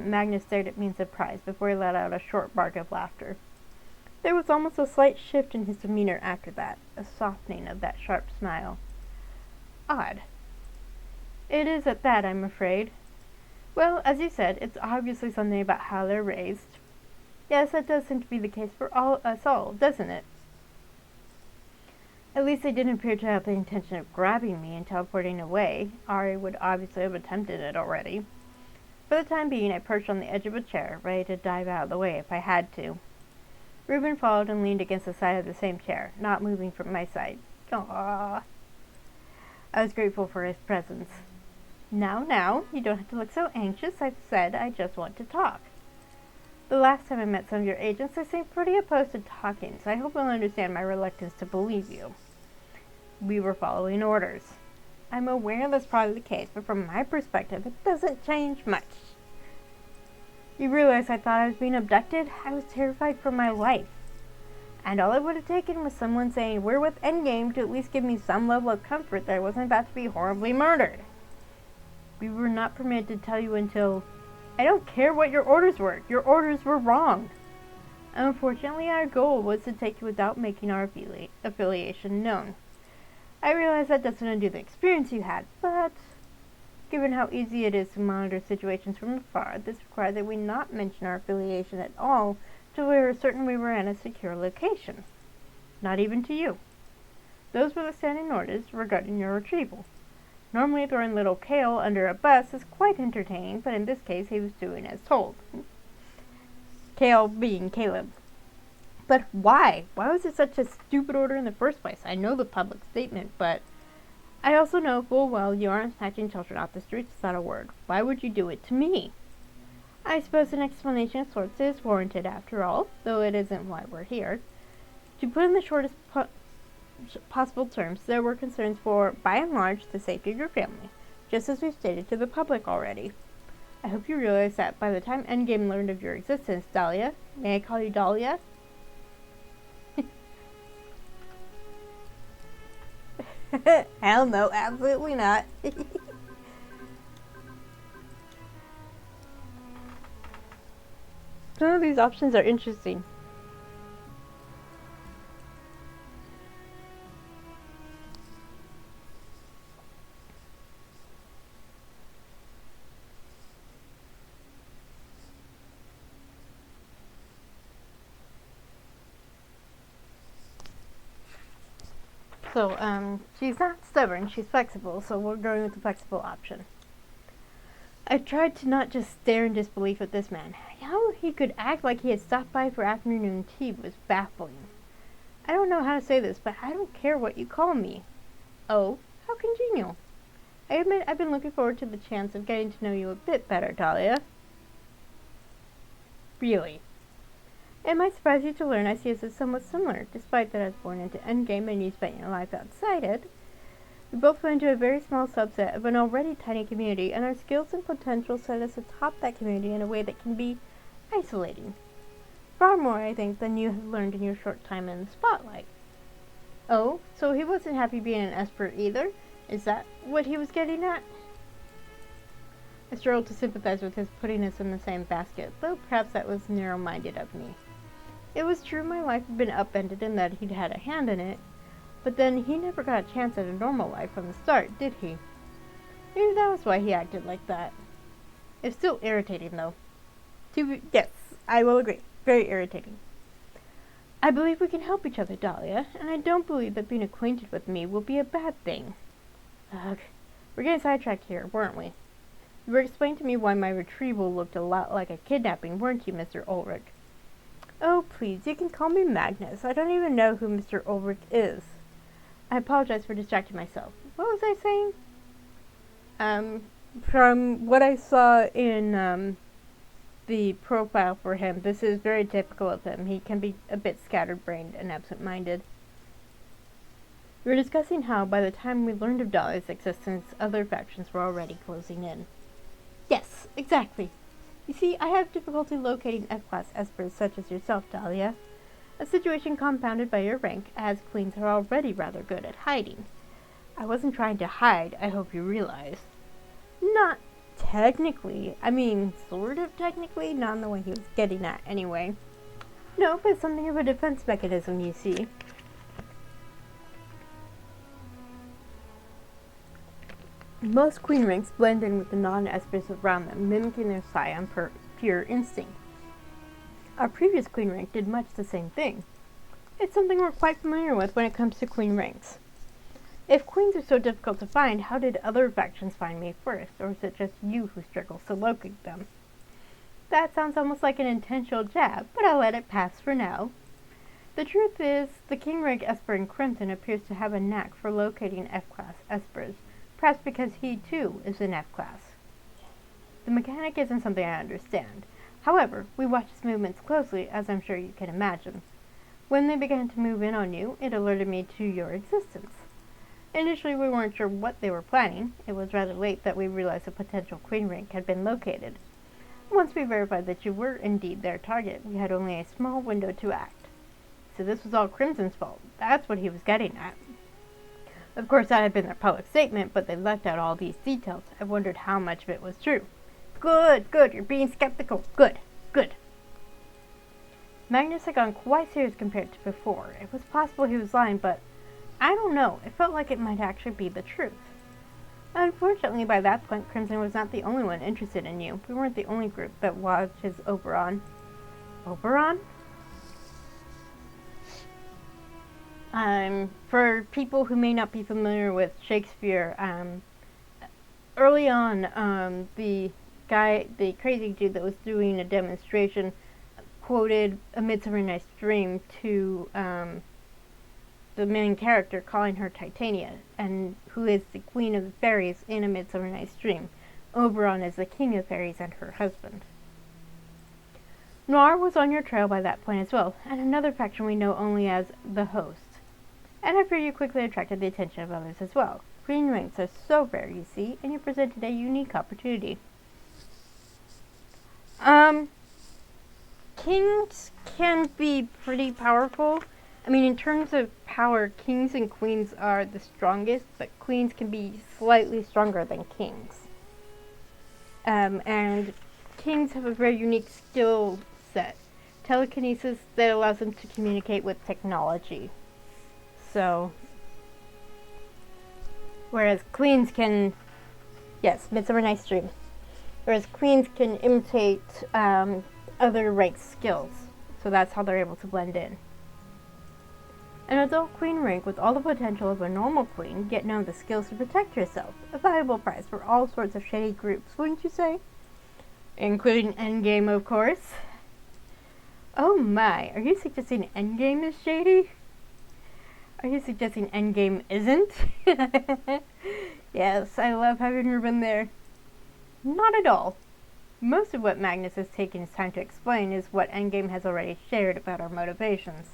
Magnus stared at me in surprise before he let out a short bark of laughter. There was almost a slight shift in his demeanor after that, a softening of that sharp smile. Odd. It is at that, I'm afraid. Well, as you said, it's obviously something about how they're raised. Yes, that does seem to be the case for us all, doesn't it? At least they didn't appear to have the intention of grabbing me and teleporting away. Ari would obviously have attempted it already. For the time being, I perched on the edge of a chair, ready to dive out of the way if I had to. Reuben followed and leaned against the side of the same chair, not moving from my side. Aww. I was grateful for his presence. Now, you don't have to look so anxious. I've said I just want to talk. The last time I met some of your agents, they seemed pretty opposed to talking, so I hope you'll understand my reluctance to believe you. We were following orders. I'm aware that's probably the case, but from my perspective, it doesn't change much. You realize I thought I was being abducted? I was terrified for my life. And all it would have taken was someone saying, we're with Endgame, to at least give me some level of comfort that I wasn't about to be horribly murdered. We were not permitted to tell you until... I don't care what your orders were. Your orders were wrong. Unfortunately, our goal was to take you without making our affiliation known. I realize that doesn't undo the experience you had, but given how easy it is to monitor situations from afar, this required that we not mention our affiliation at all till we were certain we were in a secure location. Not even to you. Those were the standing orders regarding your retrieval. Normally throwing little Kale under a bus is quite entertaining, but in this case he was doing as told. Kale being Caleb. But why? Why was it such a stupid order in the first place? I know the public statement, but I also know full well you aren't snatching children off the streets without a word. Why would you do it to me? I suppose an explanation of sorts is warranted after all, though it isn't why we're here. To put in the shortest possible terms, there were concerns for, by and large, the safety of your family, just as we've stated to the public already. I hope you realize that by the time Endgame learned of your existence, Dahlia, may I call you Dahlia? Hell no, absolutely not. Some of these options are interesting. So, she's not stubborn, she's flexible, so we're going with the flexible option. I tried to not just stare in disbelief at this man. How he could act like he had stopped by for afternoon tea was baffling. I don't know how to say this, but I don't care what you call me. Oh, how congenial. I admit I've been looking forward to the chance of getting to know you a bit better, Dahlia. Really? It might surprise you to learn I see us as somewhat similar, despite that I was born into Endgame and you spent your life outside it. We both went into a very small subset of an already tiny community, and our skills and potential set us atop that community in a way that can be isolating. Far more, I think, than you have learned in your short time in the spotlight. Oh, so he wasn't happy being an Esper either? Is that what he was getting at? I struggled to sympathize with his putting us in the same basket, though perhaps that was narrow-minded of me. It was true my life had been upended and that he'd had a hand in it, but then he never got a chance at a normal life from the start, did he? Maybe that was why he acted like that. It's still irritating, though. Yes, I will agree. Very irritating. I believe we can help each other, Dahlia, and I don't believe that being acquainted with me will be a bad thing. Ugh, we're getting sidetracked here, weren't we? You were explaining to me why my retrieval looked a lot like a kidnapping, weren't you, Mr. Ulrich? Oh, please, you can call me Magnus. I don't even know who Mr. Ulrich is. I apologize for distracting myself. What was I saying? From what I saw in, the profile for him, this is very typical of him. He can be a bit scatterbrained and absent-minded. We were discussing how, by the time we learned of Dahlia's existence, other factions were already closing in. Yes, exactly. You see, I have difficulty locating F-class espers such as yourself, Dahlia. A situation compounded by your rank, as queens are already rather good at hiding. I wasn't trying to hide, I hope you realize. Not technically. I mean, sort of technically, not in the way he was getting at anyway. No, but something of a defense mechanism, you see. Most queen ranks blend in with the non-espers around them, mimicking their psi on pure instinct. Our previous queen rank did much the same thing. It's something we're quite familiar with when it comes to queen ranks. If queens are so difficult to find, how did other factions find me first, or is it just you who struggles to locate them? That sounds almost like an intentional jab, but I'll let it pass for now. The truth is, the king rank Esper in Crimson appears to have a knack for locating F-class espers, perhaps because he, too, is an F-class. The mechanic isn't something I understand. However, we watch his movements closely, as I'm sure you can imagine. When they began to move in on you, it alerted me to your existence. Initially, we weren't sure what they were planning. It was rather late that we realized a potential queen rank had been located. Once we verified that you were indeed their target, we had only a small window to act. So this was all Crimson's fault. That's what he was getting at. Of course, that had been their public statement, but they left out all these details. I wondered how much of it was true. Good, good, you're being skeptical. Good, good. Magnus had gone quite serious compared to before. It was possible he was lying, but I don't know. It felt like it might actually be the truth. Unfortunately, by that point, Crimson was not the only one interested in you. We weren't the only group that watched his Oberon. Oberon? For people who may not be familiar with Shakespeare, early on, the crazy dude that was doing a demonstration, quoted A Midsummer Night's Dream to the main character, calling her Titania, and who is the queen of the fairies in A Midsummer Night's Dream. Oberon is the king of fairies and her husband. Noir was on your trail by that point as well, and another faction we know only as the Host. And I fear you quickly attracted the attention of others as well. Green ranks are so rare, you see, and you presented a unique opportunity. Kings can be pretty powerful. I mean, in terms of power, kings and queens are the strongest, but queens can be slightly stronger than kings. And kings have a very unique skill set. Telekinesis that allows them to communicate with technology. So, whereas queens can, yes, Midsummer Night's Dream. Whereas queens can imitate other rank skills. So that's how they're able to blend in. An adult queen rank with all the potential of a normal queen, yet none of the skills to protect yourself. A valuable prize for all sorts of shady groups, wouldn't you say? Including Endgame, of course. Oh my, are you suggesting Endgame is shady? Are you suggesting Endgame isn't? Yes, I love having Reuben there. Not at all. Most of what Magnus has taken his time to explain is what Endgame has already shared about our motivations.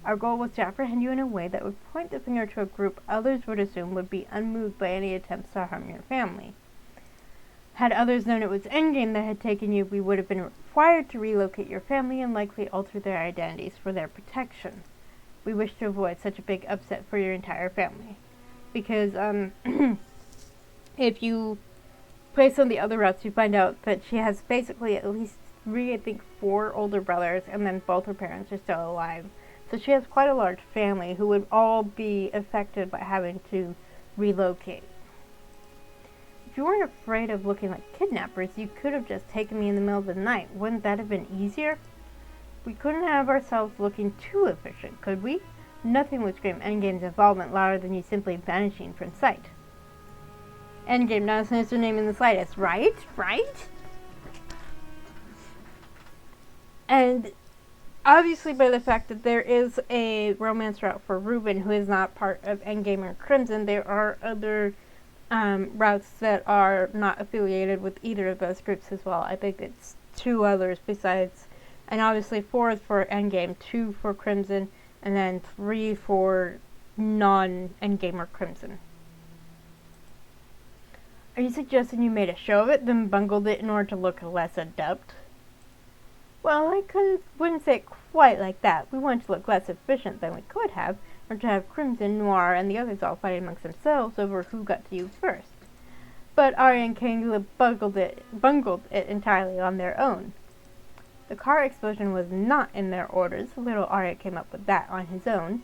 Our goal was to apprehend you in a way that would point the finger to a group others would assume would be unmoved by any attempts to harm your family. Had others known it was Endgame that had taken you, we would have been required to relocate your family and likely alter their identities for their protection. We wish to avoid such a big upset for your entire family. Because, if you play some of the other routes, you find out that she has basically at least 4 older brothers, and then both her parents are still alive. So she has quite a large family who would all be affected by having to relocate. If you weren't afraid of looking like kidnappers, you could have just taken me in the middle of the night. Wouldn't that have been easier? We couldn't have ourselves looking too efficient, could we? Nothing would scream Endgame's involvement louder than you simply vanishing from sight. Endgame, not a sinister name in the slightest, right? Right? And obviously by the fact that there is a romance route for Reuben, who is not part of Endgame or Crimson, there are other routes that are not affiliated with either of those groups as well. I think it's 2 others besides, and obviously 4 for Endgame, 2 for Crimson, and then 3 for non-Endgame or Crimson. Are you suggesting you made a show of it, then bungled it in order to look less adept? Well, I wouldn't say it quite like that. We wanted to look less efficient than we could have, or to have Crimson, Noir, and the others all fighting amongst themselves over who got to you first. But Arya and Kangla bungled it entirely on their own. The car explosion was not in their orders. Little Arya came up with that on his own.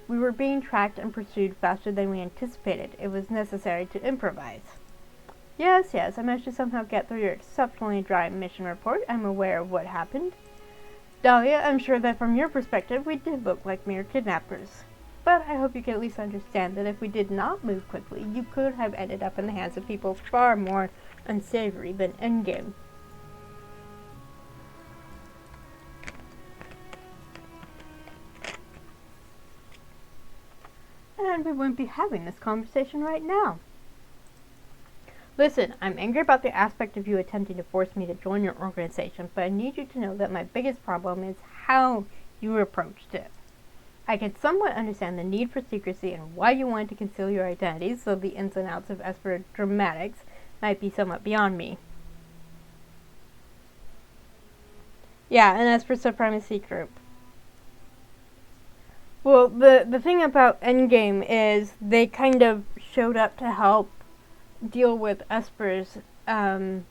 We were being tracked and pursued faster than we anticipated. It was necessary to improvise. Yes, I managed to somehow get through your exceptionally dry mission report. I'm aware of what happened. Dahlia, I'm sure that from your perspective, we did look like mere kidnappers. But I hope you can at least understand that if we did not move quickly, you could have ended up in the hands of people far more unsavory than Endgame. And we wouldn't be having this conversation right now. Listen, I'm angry about the aspect of you attempting to force me to join your organization, but I need you to know that my biggest problem is how you approached it. I can somewhat understand the need for secrecy and why you wanted to conceal your identities, so the ins and outs of Esper dramatics might be somewhat beyond me. Yeah, an Esper supremacy group. Well, the thing about Endgame is they kind of showed up to help deal with Esper's at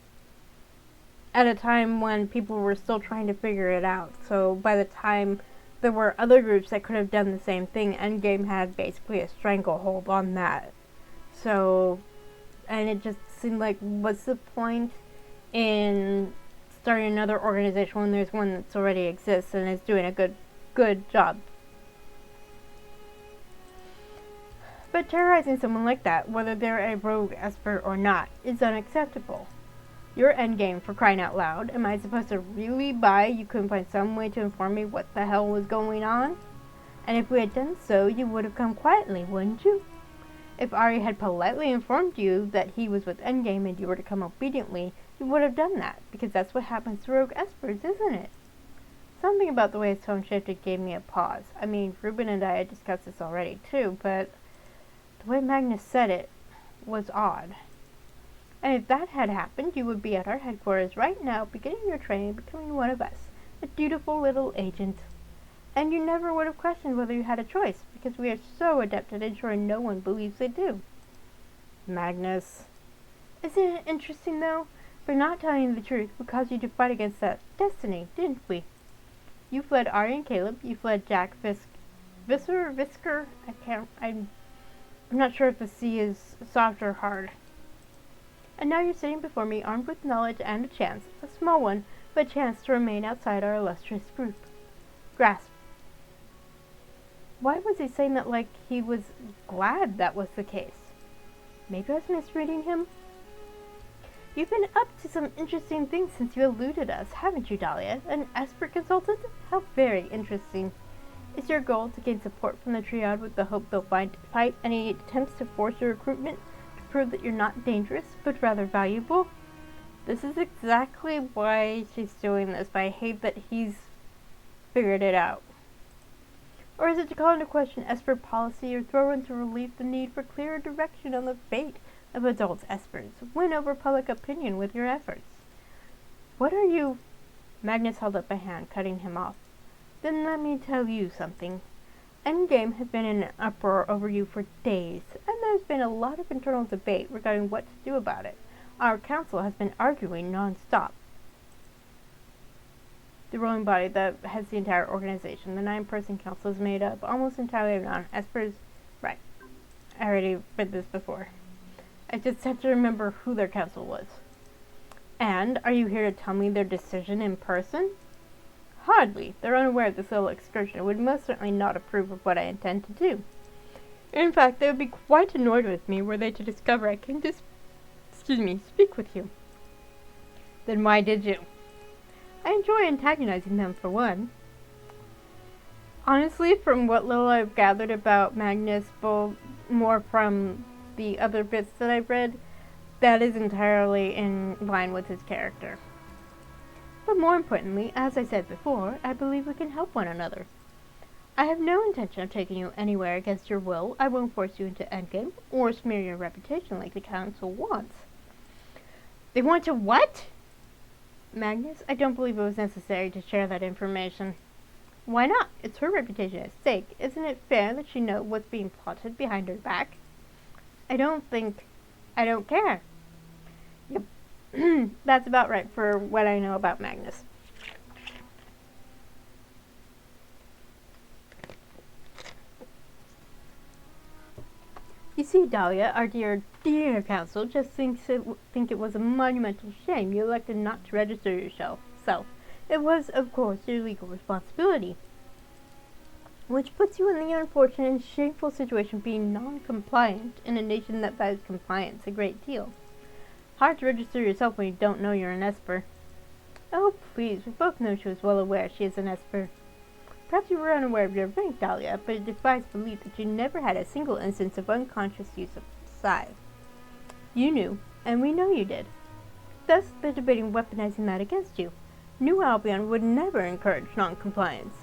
a time when people were still trying to figure it out. So by the time there were other groups that could have done the same thing, Endgame had basically a stranglehold on that. So, and it just seemed like, what's the point in starting another organization when there's one that's already exists and is doing a good job? But terrorizing someone like that, whether they're a rogue Esper or not, is unacceptable. You're Endgame, for crying out loud. Am I supposed to really buy you couldn't find some way to inform me what the hell was going on? And if we had done so, you would have come quietly, wouldn't you? If Ari had politely informed you that he was with Endgame and you were to come obediently, you would have done that, because that's what happens to rogue Espers, isn't it? Something about the way his tone shifted gave me a pause. I mean, Reuben and I had discussed this already, too, but the way Magnus said it was odd. And if that had happened, you would be at our headquarters right now, beginning your training, becoming one of us, a dutiful little agent. And you never would have questioned whether you had a choice, because we are so adept at ensuring no one believes they do. Magnus. Isn't it interesting, though? For not telling you the truth, we caused you to fight against that destiny, didn't we? You fled Ari and Caleb, you fled Jack Visker? I'm not sure if the C is soft or hard. And now you're sitting before me, armed with knowledge and a chance, a small one, but a chance to remain outside our illustrious group. Grasp. Why was he saying that like he was glad that was the case? Maybe I was misreading him? You've been up to some interesting things since you eluded us, haven't you, Dahlia? An Esper consultant? How very interesting. Is your goal to gain support from the Triad with the hope they'll fight any attempts to force your recruitment? Prove that you're not dangerous, but rather valuable? This is exactly why she's doing this, but I hate that he's figured it out. Or is it to call into question Esper policy or throw into relief the need for clearer direction on the fate of adult Espers? Win over public opinion with your efforts. What are you... Magnus held up a hand, cutting him off. Then let me tell you something. Endgame has been in an uproar over you for days, and there's been a lot of internal debate regarding what to do about it. Our council has been arguing non-stop. The ruling body that has the entire organization, the 9-person council, is made up almost entirely of non-Espers. Right. I already read this before. I just have to remember who their council was. And are you here to tell me their decision in person? Hardly. They're unaware of this little excursion and would most certainly not approve of what I intend to do. In fact, they would be quite annoyed with me were they to discover I came to speak with you. Then why did you? I enjoy antagonizing them, for one. Honestly, from what little I've gathered about Magnus, more from the other bits that I've read, that is entirely in line with his character. But more importantly, as I said before, I believe we can help one another. I have no intention of taking you anywhere against your will. I won't force you into Endgame, or smear your reputation like the Council wants. They want to what? Magnus, I don't believe it was necessary to share that information. Why not? It's her reputation at stake. Isn't it fair that she know what's being plotted behind her back? I don't care. Yep. That's about right for what I know about Magnus. You see, Dahlia, our dear council just think it was a monumental shame you elected not to register yourself. It was, of course, your legal responsibility. Which puts you in the unfortunate and shameful situation of being non-compliant in a nation that values compliance a great deal. Hard to register yourself when you don't know you're an Esper. Oh, please, we both know she was well aware she is an Esper. Perhaps you were unaware of your rank, Dahlia, but it defies belief that you never had a single instance of unconscious use of Psi. You knew, and we know you did. Thus, they're debating weaponizing that against you. New Albion would never encourage non-compliance.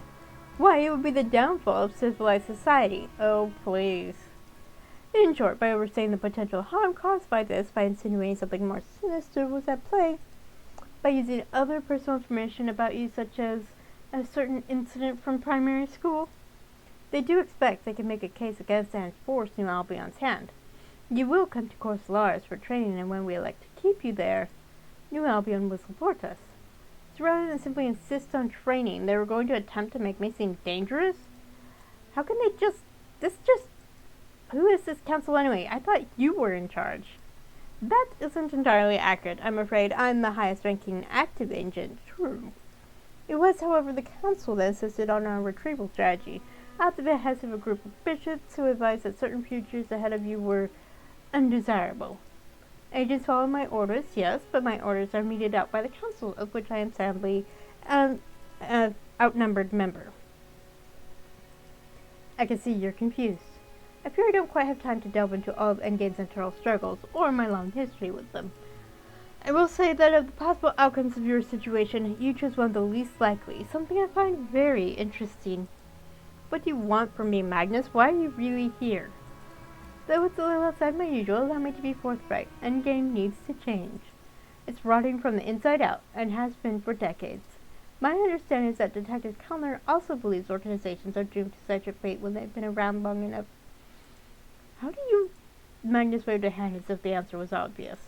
Why, it would be the downfall of civilized society. Oh, please. In short, by overstating the potential harm caused by this, by insinuating something more sinister was at play, by using other personal information about you, such as a certain incident from primary school, they do expect they can make a case against and force New Albion's hand. You will come to Course Lars for training, and when we elect to keep you there, New Albion will support us. So rather than simply insist on training, they were going to attempt to make me seem dangerous? How can they who is this council anyway? I thought you were in charge. That isn't entirely accurate. I'm afraid I'm the highest ranking active agent. True. It was, however, the council that insisted on our retrieval strategy, at the behest of a group of bishops who advised that certain futures ahead of you were undesirable. Agents follow my orders, yes, but my orders are meted out by the council, of which I am sadly an outnumbered member. I can see you're confused. I fear I don't quite have time to delve into all of Endgame's internal struggles, or my long history with them. I will say that of the possible outcomes of your situation, you chose one of the least likely, something I find very interesting. What do you want from me, Magnus? Why are you really here? Though it's a little outside my usual, allow me to be forthright. Endgame needs to change. It's rotting from the inside out, and has been for decades. My understanding is that Detective Kellner also believes organizations are doomed to such a fate when they've been around long enough. How do you... Magnus waved a hand as if the answer was obvious.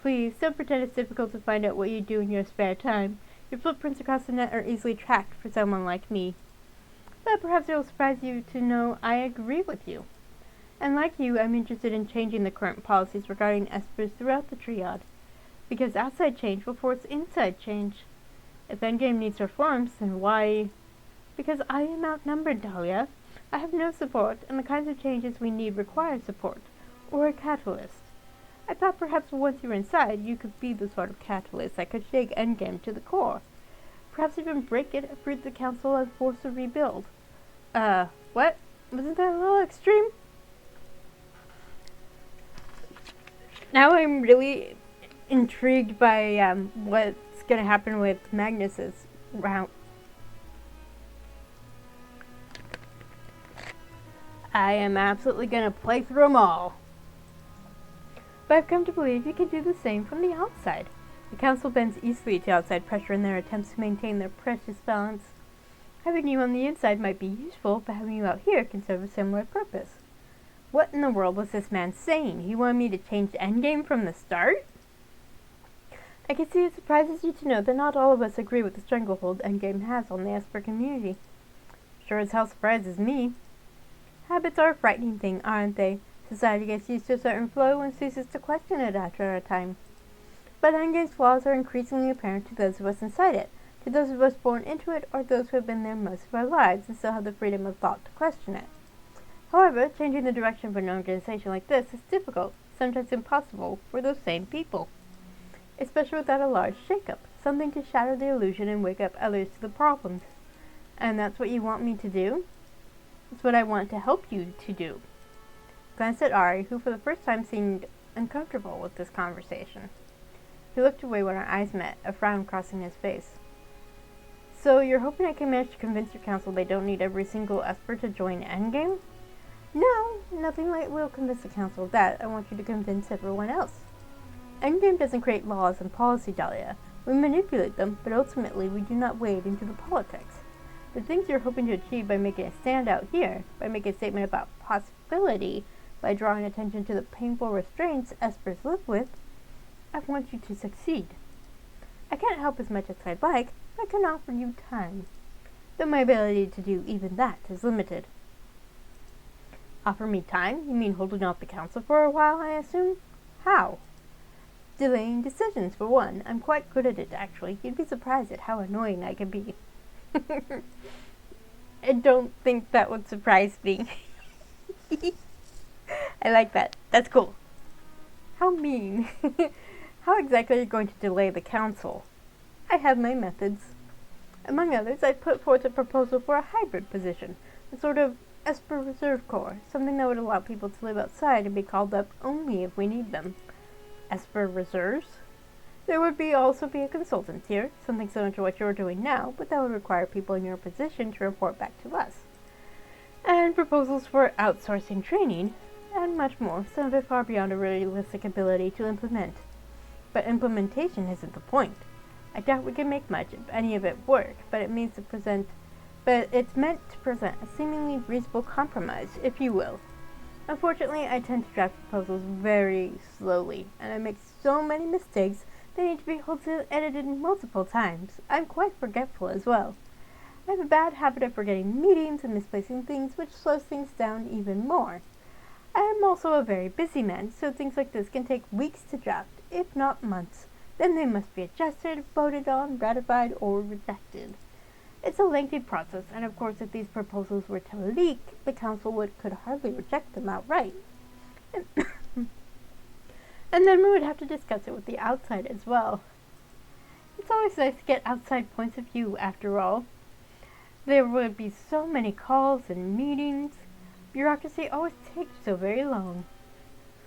Please, don't pretend it's difficult to find out what you do in your spare time. Your footprints across the net are easily tracked for someone like me. But perhaps it will surprise you to know I agree with you. And like you, I'm interested in changing the current policies regarding Espers throughout the triad. Because outside change will force inside change. If Endgame needs reforms, then why? Because I am outnumbered, Dahlia. I have no support, and the kinds of changes we need require support, or a catalyst. I thought perhaps once you were inside, you could be the sort of catalyst that could shake Endgame to the core. Perhaps even break it, uproot the council, and force a rebuild. What? Wasn't that a little extreme? Now I'm really intrigued by what's going to happen with Magnus's round. I am absolutely going to play through them all. But I've come to believe you can do the same from the outside. The council bends easily to outside pressure in their attempts to maintain their precious balance. Having you on the inside might be useful, but having you out here can serve a similar purpose. What in the world was this man saying? He wanted me to change the endgame from the start? I can see it surprises you to know that not all of us agree with the stranglehold endgame has on the Esper community. Sure as hell surprises me. Habits are a frightening thing, aren't they? Society gets used to a certain flow and ceases to question it after a time. But endgame's flaws are increasingly apparent to those of us inside it, to those of us born into it, or those who have been there most of our lives and still have the freedom of thought to question it. However, changing the direction of an organization like this is difficult, sometimes impossible, for those same people. Especially without a large shakeup, something to shatter the illusion and wake up others to the problems. And that's what you want me to do? It's what I want to help you to do. Glanced at Ari, who for the first time seemed uncomfortable with this conversation. He looked away when our eyes met, a frown crossing his face. So you're hoping I can manage to convince your council they don't need every single Esper to join Endgame? No, nothing like will convince the council of that. I want you to convince everyone else. Endgame doesn't create laws and policy, Dahlia. We manipulate them, but ultimately we do not wade into the politics. The things you're hoping to achieve by making a stand out here, by making a statement about possibility, by drawing attention to the painful restraints Espers live with, I want you to succeed. I can't help as much as I'd like, but I can offer you time. Though my ability to do even that is limited. Offer me time? You mean holding off the council for a while, I assume? How? Delaying decisions, for one. I'm quite good at it, actually. You'd be surprised at how annoying I can be. I don't think that would surprise me. I like that. That's cool. How mean. How exactly are you going to delay the council? I have my methods. Among others, I put forth a proposal for a hybrid position, a sort of Esper Reserve Corps, something that would allow people to live outside and be called up only if we need them. Esper Reserves? There would also be a consultant here, something similar to what you're doing now, but that would require people in your position to report back to us. And proposals for outsourcing training, and much more, some of it far beyond a realistic ability to implement. But implementation isn't the point. I doubt we can make much of any of it work, but it's meant to present a seemingly reasonable compromise, if you will. Unfortunately, I tend to draft proposals very slowly, and I make so many mistakes they need to be edited multiple times. I'm quite forgetful as well. I have a bad habit of forgetting meetings and misplacing things, which slows things down even more. I am also a very busy man, so things like this can take weeks to draft, if not months. Then they must be adjusted, voted on, ratified, or rejected. It's a lengthy process, and of course if these proposals were to leak, the council could hardly reject them outright. And then we would have to discuss it with the outside as well. It's always nice to get outside points of view, after all. There would be so many calls and meetings. Bureaucracy always takes so very long.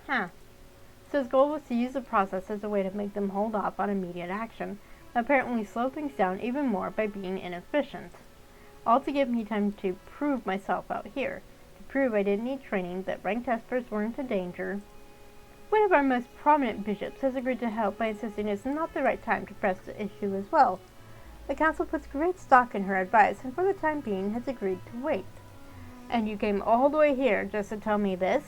So So his goal was to use the process as a way to make them hold off on immediate action, and apparently slow things down even more by being inefficient. All to give me time to prove myself out here, to prove I didn't need training, that ranked Espers weren't a danger. One of our most prominent bishops has agreed to help by insisting it's not the right time to press the issue as well. The council puts great stock in her advice and for the time being has agreed to wait. And you came all the way here just to tell me this?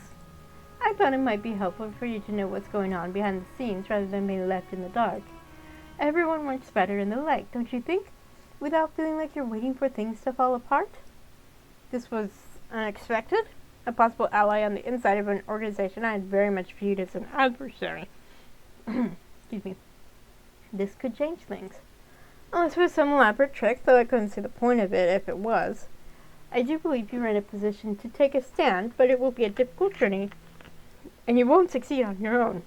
I thought it might be helpful for you to know what's going on behind the scenes rather than being left in the dark. Everyone works better in the light, don't you think? Without feeling like you're waiting for things to fall apart? This was unexpected. A possible ally on the inside of an organization I had very much viewed as an adversary. Excuse me. This could change things. Unless it was some elaborate trick, though I couldn't see the point of it if it was. I do believe you are in a position to take a stand, but it will be a difficult journey, and you won't succeed on your own.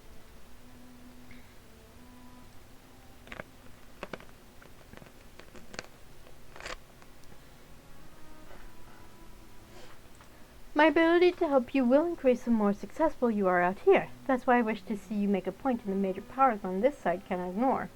My ability to help you will increase the more successful you are out here. That's why I wish to see you make a point in the major powers on this side cannot ignore.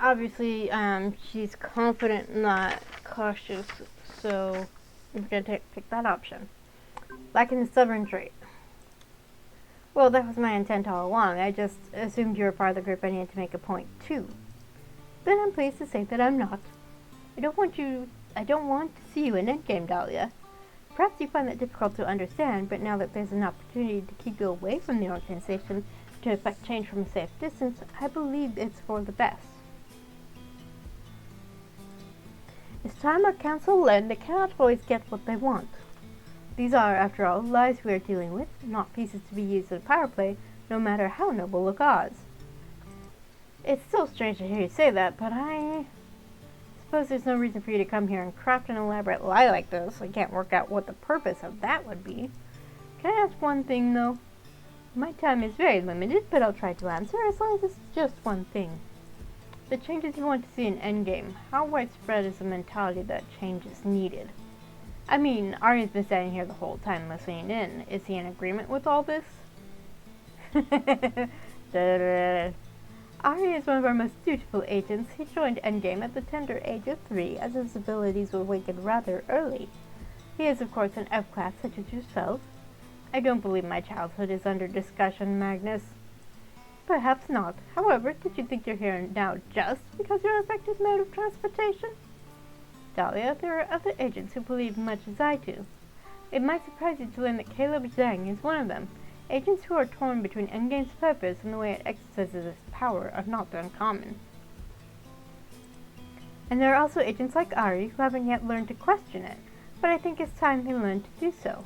Obviously, she's confident, not cautious, so I'm going to pick that option. Lacking the stubborn trait. Well, that was my intent all along. I just assumed you were part of the group I needed to make a point to. Then I'm pleased to say that I'm not. I don't want to see you in Endgame, Dahlia. Perhaps you find that difficult to understand, but now that there's an opportunity to keep you away from the organization to effect change from a safe distance, I believe it's for the best. It's time our council learned they cannot always get what they want. These are, after all, lives we are dealing with, not pieces to be used in power play, no matter how noble the cause. It's still strange to hear you say that, but I suppose there's no reason for you to come here and craft an elaborate lie like this. I can't work out what the purpose of that would be. Can I ask one thing, though? My time is very limited, but I'll try to answer, as long as it's just one thing. The changes you want to see in Endgame, how widespread is the mentality that change is needed? I mean, Arya's been standing here the whole time listening in. Is he in agreement with all this? Arya is one of our most dutiful agents. He joined Endgame at the tender age of 3, as his abilities were awakened rather early. He is, of course, an F-class such as yourself. I don't believe my childhood is under discussion, Magnus. Perhaps not. However, did you think you're here now just because your effective mode of transportation? Dahlia, there are other agents who believe much as I do. It might surprise you to learn that Caleb Zhang is one of them. Agents who are torn between Endgame's purpose and the way it exercises its power are not uncommon. And there are also agents like Ari who haven't yet learned to question it, but I think it's time they learn to do so.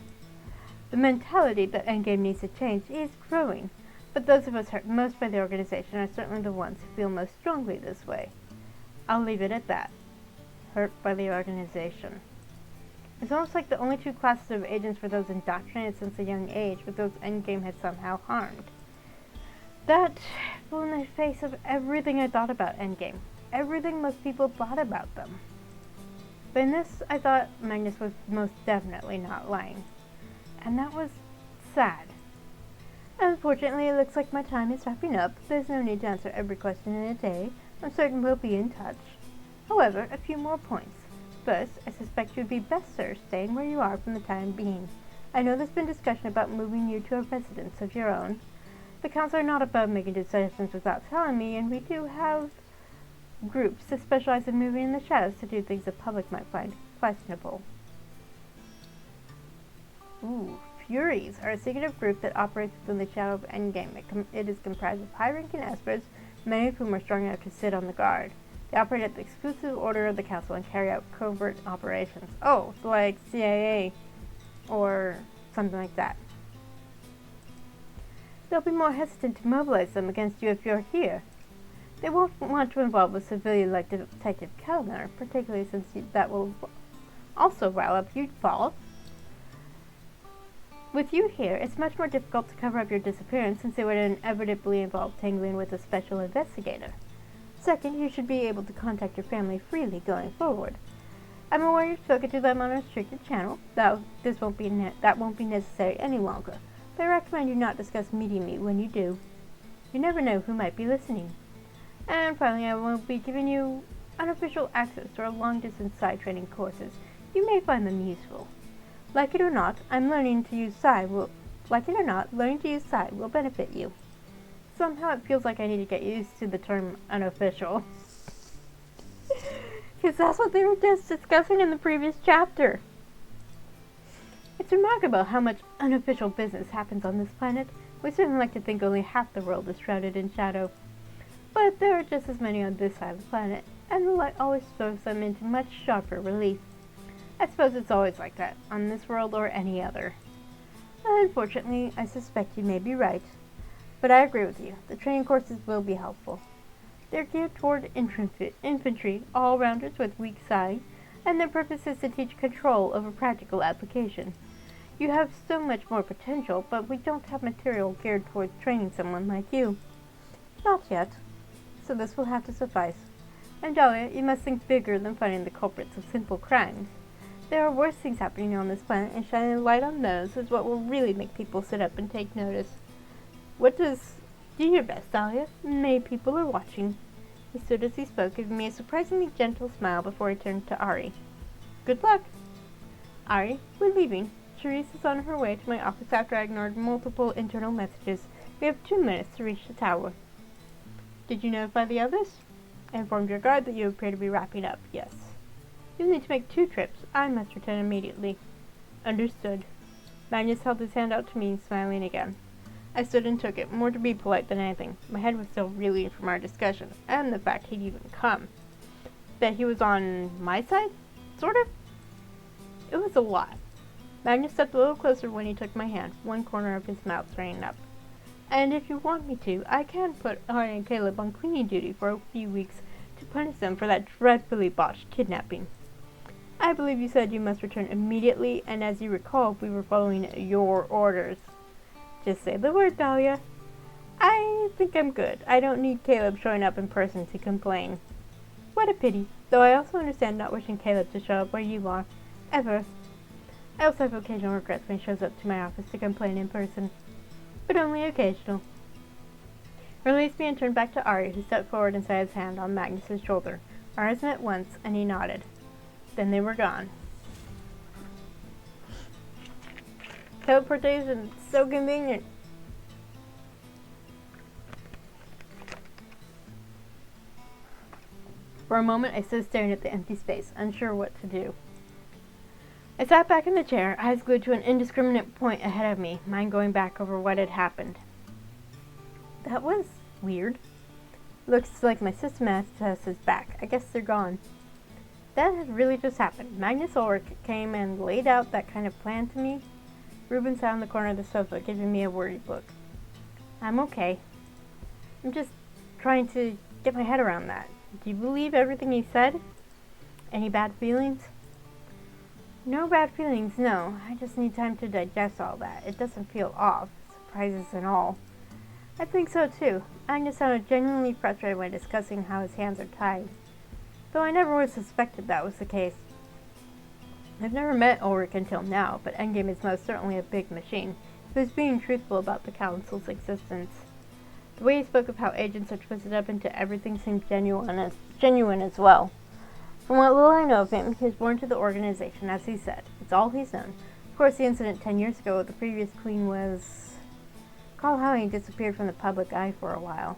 The mentality that Endgame needs to change is growing, but those of us hurt most by the organization are certainly the ones who feel most strongly this way. I'll leave it at that. Hurt by the organization. It's almost like the only two classes of agents were those indoctrinated since a young age, but those Endgame had somehow harmed. That flew in the face of everything I thought about Endgame. Everything most people thought about them. But in this, I thought Magnus was most definitely not lying. And that was sad. Unfortunately, it looks like my time is wrapping up. There's no need to answer every question in a day. I'm certain we'll be in touch. However, a few more points. First, I suspect you would be best served staying where you are for the time being. I know there's been discussion about moving you to a residence of your own. The council are not above making decisions without telling me, and we do have groups that specialize in moving in the shadows to do things the public might find questionable. Ooh. Furies are a secretive group that operates within the shadow of Endgame. It is comprised of high-ranking Espers many of whom are strong enough to sit on the guard. They operate at the exclusive order of the council and carry out covert operations. Oh, so like CIA or something like that. They'll be more hesitant to mobilize them against you if you're here. They won't want to involve a civilian like Detective Kellner, particularly since that will also rile up you'd fall. With you here, it's much more difficult to cover up your disappearance since it would inevitably involve tangling with a special investigator. Second, you should be able to contact your family freely going forward. I'm aware you've spoken to them on a restricted channel, though that won't be necessary any longer, but I recommend you not discuss meeting me when you do. You never know who might be listening. And finally, I will be giving you unofficial access to our long-distance psi training courses. You may find them useful. Like it or not, learning to use psi will benefit you. Somehow it feels like I need to get used to the term unofficial. Because that's what they were just discussing in the previous chapter. It's remarkable how much unofficial business happens on this planet. We certainly like to think only half the world is shrouded in shadow. But there are just as many on this side of the planet, and the light always throws them into much sharper relief. I suppose it's always like that, on this world or any other. Unfortunately, I suspect you may be right. But I agree with you. The training courses will be helpful. They're geared toward infantry, all-rounders with weak psi, and their purpose is to teach control over practical application. You have so much more potential, but we don't have material geared towards training someone like you. Not yet. So this will have to suffice. And Dahlia, you must think bigger than finding the culprits of simple crimes. There are worse things happening on this planet, and shining a light on those is what will really make people sit up and take notice. Do your best, Dahlia. Many people are watching. He stood as he spoke, giving me a surprisingly gentle smile before he turned to Ari. Good luck. Ari, we're leaving. Therese is on her way to my office after I ignored multiple internal messages. We have 2 minutes to reach the tower. Did you notify the others? I informed your guard that you appear to be wrapping up. Yes. You'll need to make 2 trips. I must return immediately. Understood. Magnus held his hand out to me, smiling again. I stood and took it, more to be polite than anything. My head was still reeling from our discussion, and the fact he'd even come. That he was on my side? Sort of? It was a lot. Magnus stepped a little closer when he took my hand, one corner of his mouth straining up. And if you want me to, I can put Ari and Caleb on cleaning duty for a few weeks to punish them for that dreadfully botched kidnapping. I believe you said you must return immediately, and as you recall, we were following your orders. Just say the word, Dahlia. I think I'm good. I don't need Caleb showing up in person to complain. What a pity, though I also understand not wishing Caleb to show up where you are. Ever. I also have occasional regrets when he shows up to my office to complain in person. But only occasional. He released me and turned back to Ari, who stepped forward and set his hand on Magnus's shoulder. Our eyes met once, and he nodded. Then they were gone. Teleportation, so convenient. For a moment, I stood staring at the empty space, unsure what to do. I sat back in the chair, eyes glued to an indiscriminate point ahead of me, mind going back over what had happened. That was weird. Looks like my system access is back. I guess they're gone. That had really just happened. Magnus Ulrich came and laid out that kind of plan to me. Reuben sat on the corner of the sofa, giving me a worried look. I'm okay. I'm just trying to get my head around that. Do you believe everything he said? Any bad feelings? No bad feelings, no. I just need time to digest all that. It doesn't feel off, surprises and all. I think so too. Agnes sounded genuinely frustrated when discussing how his hands are tied. Though I never would have suspected that was the case. I've never met Ulrich until now, but Endgame is most certainly a big machine. He was being truthful about the Council's existence. The way he spoke of how agents are twisted up into everything seemed genuine as well. From what little I know of him, he was born to the organization, as he said. It's all he's known. Of course, the incident 10 years ago with the previous queen was... Recall how he disappeared from the public eye for a while.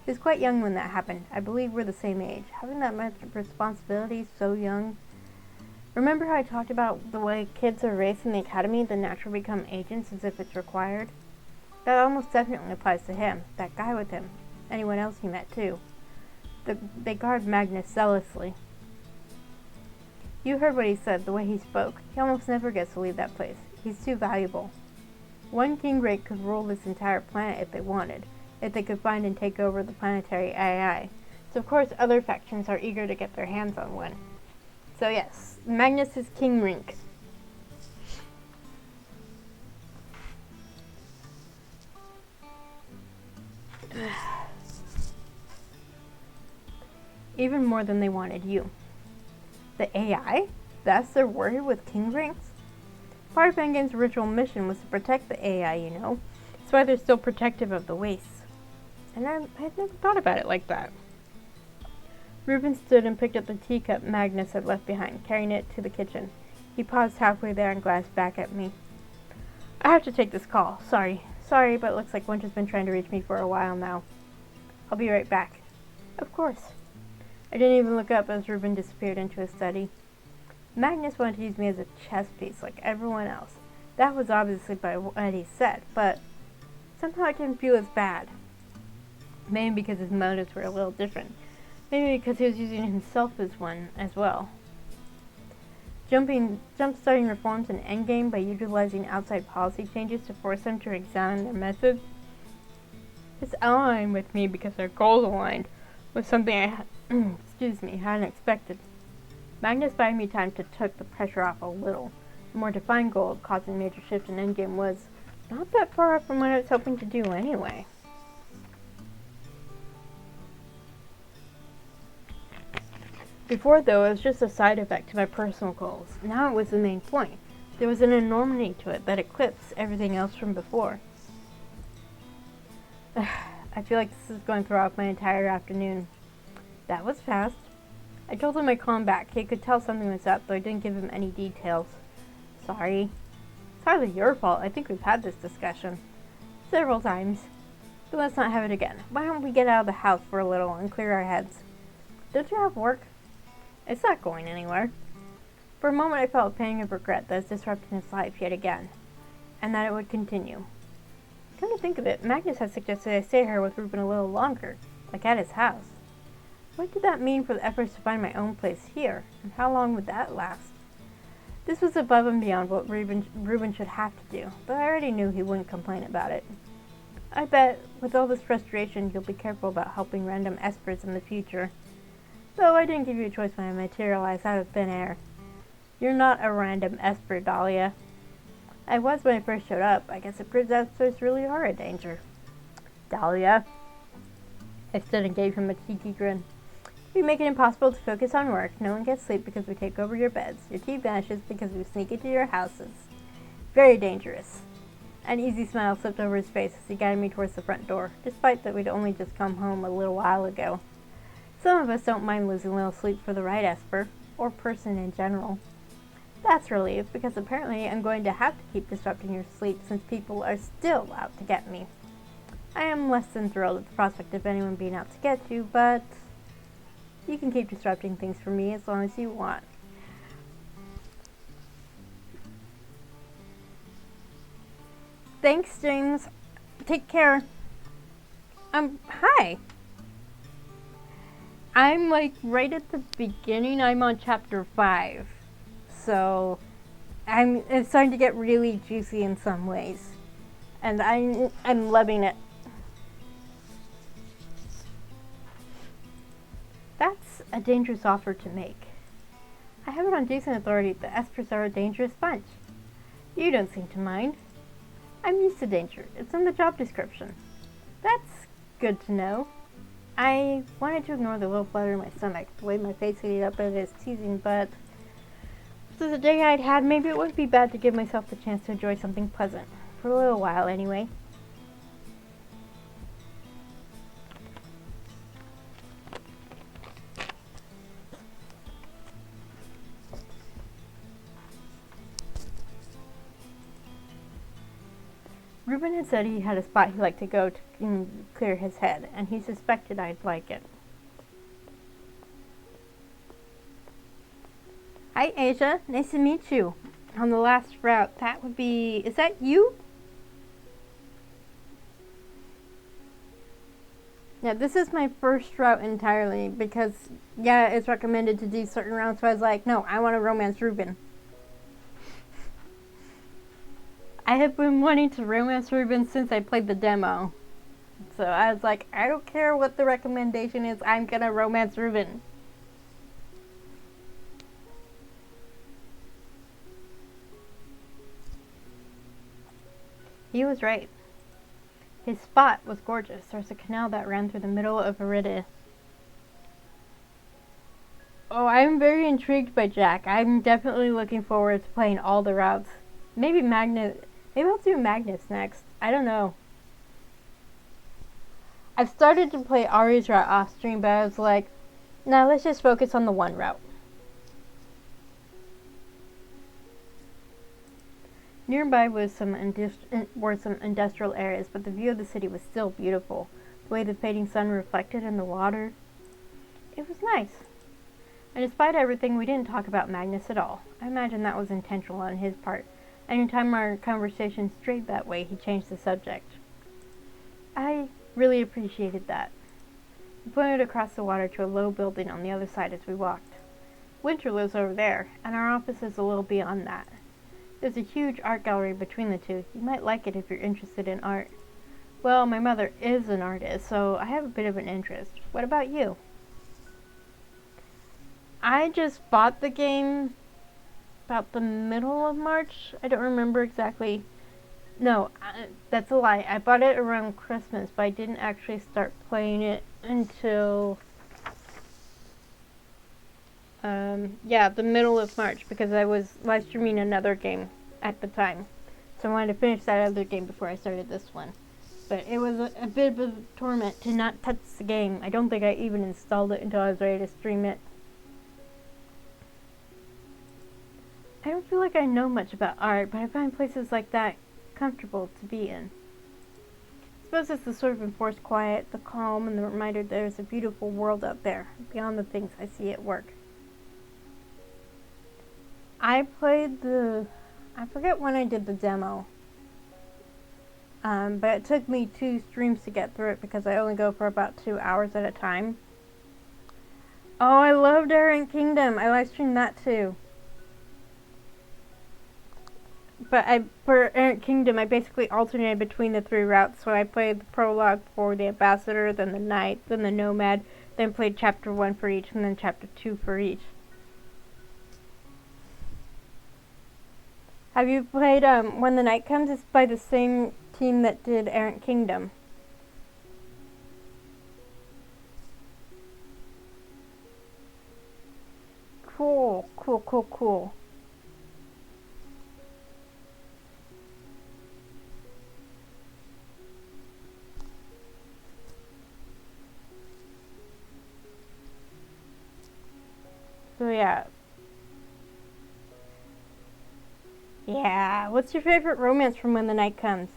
He was quite young when that happened. I believe we're the same age. Having that much responsibility so young... Remember how I talked about the way kids are raised in the academy, then naturally become agents as if it's required? That almost definitely applies to him, that guy with him. anyone else he met, too. They guard Magnus zealously. You heard what he said, the way he spoke. He almost never gets to leave that place. He's too valuable. One king rate could rule this entire planet if they wanted, if they could find and take over the planetary AI. So of course other factions are eager to get their hands on one. So yes, Magnus is King Rink. Even more than they wanted you. The AI? That's their worry with King Rinks? Part of Endgame's original mission was to protect the AI, you know. That's why they're still protective of the wastes. And I had never thought about it like that. Reuben stood and picked up the teacup Magnus had left behind, carrying it to the kitchen. He paused halfway there and glanced back at me. I have to take this call. Sorry, but it looks like Winter's been trying to reach me for a while now. I'll be right back. Of course. I didn't even look up as Reuben disappeared into his study. Magnus wanted to use me as a chess piece like everyone else. That was obviously by what he said, but somehow I didn't feel as bad. Maybe because his motives were a little different. Maybe because he was using himself as one as well. Jump-starting reforms in Endgame by utilizing outside policy changes to force them to examine their methods. It's aligned with me because their goals aligned with something I hadn't expected. Magnus buying me time to take the pressure off a little. The more defined goal of causing a major shift in Endgame was not that far off from what I was hoping to do anyway. Before, though, it was just a side effect to my personal goals. Now it was the main point. There was an enormity to it that eclipsed everything else from before. I feel like this is going to throw off my entire afternoon. That was fast. I told him I'd call him back. He could tell something was up, though I didn't give him any details. Sorry. It's hardly your fault. I think we've had this discussion several times. But let's not have it again. Why don't we get out of the house for a little and clear our heads? Don't you have work? It's not going anywhere. For a moment I felt a pang of regret that was disrupting his life yet again, and that it would continue. Come to think of it, Magnus had suggested I stay here with Reuben a little longer, like at his house. What did that mean for the efforts to find my own place here, and how long would that last? This was above and beyond what Reuben should have to do, but I already knew he wouldn't complain about it. I bet, with all this frustration, you'll be careful about helping random Espers in the future. Though I didn't give you a choice when I materialized out of thin air. You're not a random Esper, Dahlia. I was when I first showed up. I guess it proves Espers really are a danger. Dahlia. I stood and gave him a cheeky grin. We make it impossible to focus on work. No one gets sleep because we take over your beds. Your tea vanishes because we sneak into your houses. Very dangerous. An easy smile slipped over his face as he guided me towards the front door, despite that we'd only just come home a little while ago. Some of us don't mind losing a little sleep for the right Esper, or person in general. That's relief, because apparently I'm going to have to keep disrupting your sleep since people are still out to get me. I am less than thrilled at the prospect of anyone being out to get you, but you can keep disrupting things for me as long as you want. Thanks, James. Take care. Hi. I'm like right at the beginning. I'm on chapter 5. So it's starting to get really juicy in some ways. And I'm loving it. That's a dangerous offer to make. I have it on decent authority that Espers are a dangerous bunch. You don't seem to mind. I'm used to danger. It's in the job description. That's good to know. I wanted to ignore the little flutter in my stomach, the way my face heated up at his teasing, but after the day I'd had, maybe it wouldn't be bad to give myself the chance to enjoy something pleasant. For a little while, anyway. Reuben had said he had a spot he liked to go to clear his head, and he suspected I'd like it. Hi, Asia. Nice to meet you. On the last route, that would be... Is that you? Yeah, this is my first route entirely because, yeah, it's recommended to do certain routes, so I was like, no, I want to romance Reuben. I have been wanting to romance Reuben since I played the demo. So I was like, I don't care what the recommendation is, I'm gonna romance Reuben. He was right. His spot was gorgeous. There's a canal that ran through the middle of Arida. Oh, I'm very intrigued by Jack. I'm definitely looking forward to playing all the routes. Maybe Magnus. Maybe I'll do Magnus next. I don't know. I've started to play Ari's route off stream, but I was like, nah, let's just focus on the one route. Nearby was were some industrial areas, but the view of the city was still beautiful. The way the fading sun reflected in the water. It was nice. And despite everything, we didn't talk about Magnus at all. I imagine that was intentional on his part. Anytime our conversation strayed that way, he changed the subject. I really appreciated that. He pointed across the water to a low building on the other side as we walked. Winter lives over there, and our office is a little beyond that. There's a huge art gallery between the two. You might like it if you're interested in art. Well, my mother is an artist, so I have a bit of an interest. What about you? I just bought the game about the middle of March. I don't remember exactly. No, that's a lie. I bought it around Christmas, but I didn't actually start playing it until the middle of March, because I was live streaming another game at the time. So I wanted to finish that other game before I started this one. But it was a bit of a torment to not touch the game. I don't think I even installed it until I was ready to stream it. I don't feel like I know much about art, but I find places like that comfortable to be in. I suppose it's the sort of enforced quiet, the calm, and the reminder there's a beautiful world out there, beyond the things I see at work. I forget when I did the demo, but it took me 2 streams to get through it because I only go for about 2 hours at a time. Oh, I loved Errant Kingdom. I live streamed that too. But for Errant Kingdom, I basically alternated between the 3 routes. So I played the prologue for the Ambassador, then the Knight, then the Nomad, then played Chapter 1 for each, and then Chapter 2 for each. Have you played When the Night Comes? It's by the same team that did Errant Kingdom. Cool. So yeah. Yeah, what's your favorite romance from When the Night Comes?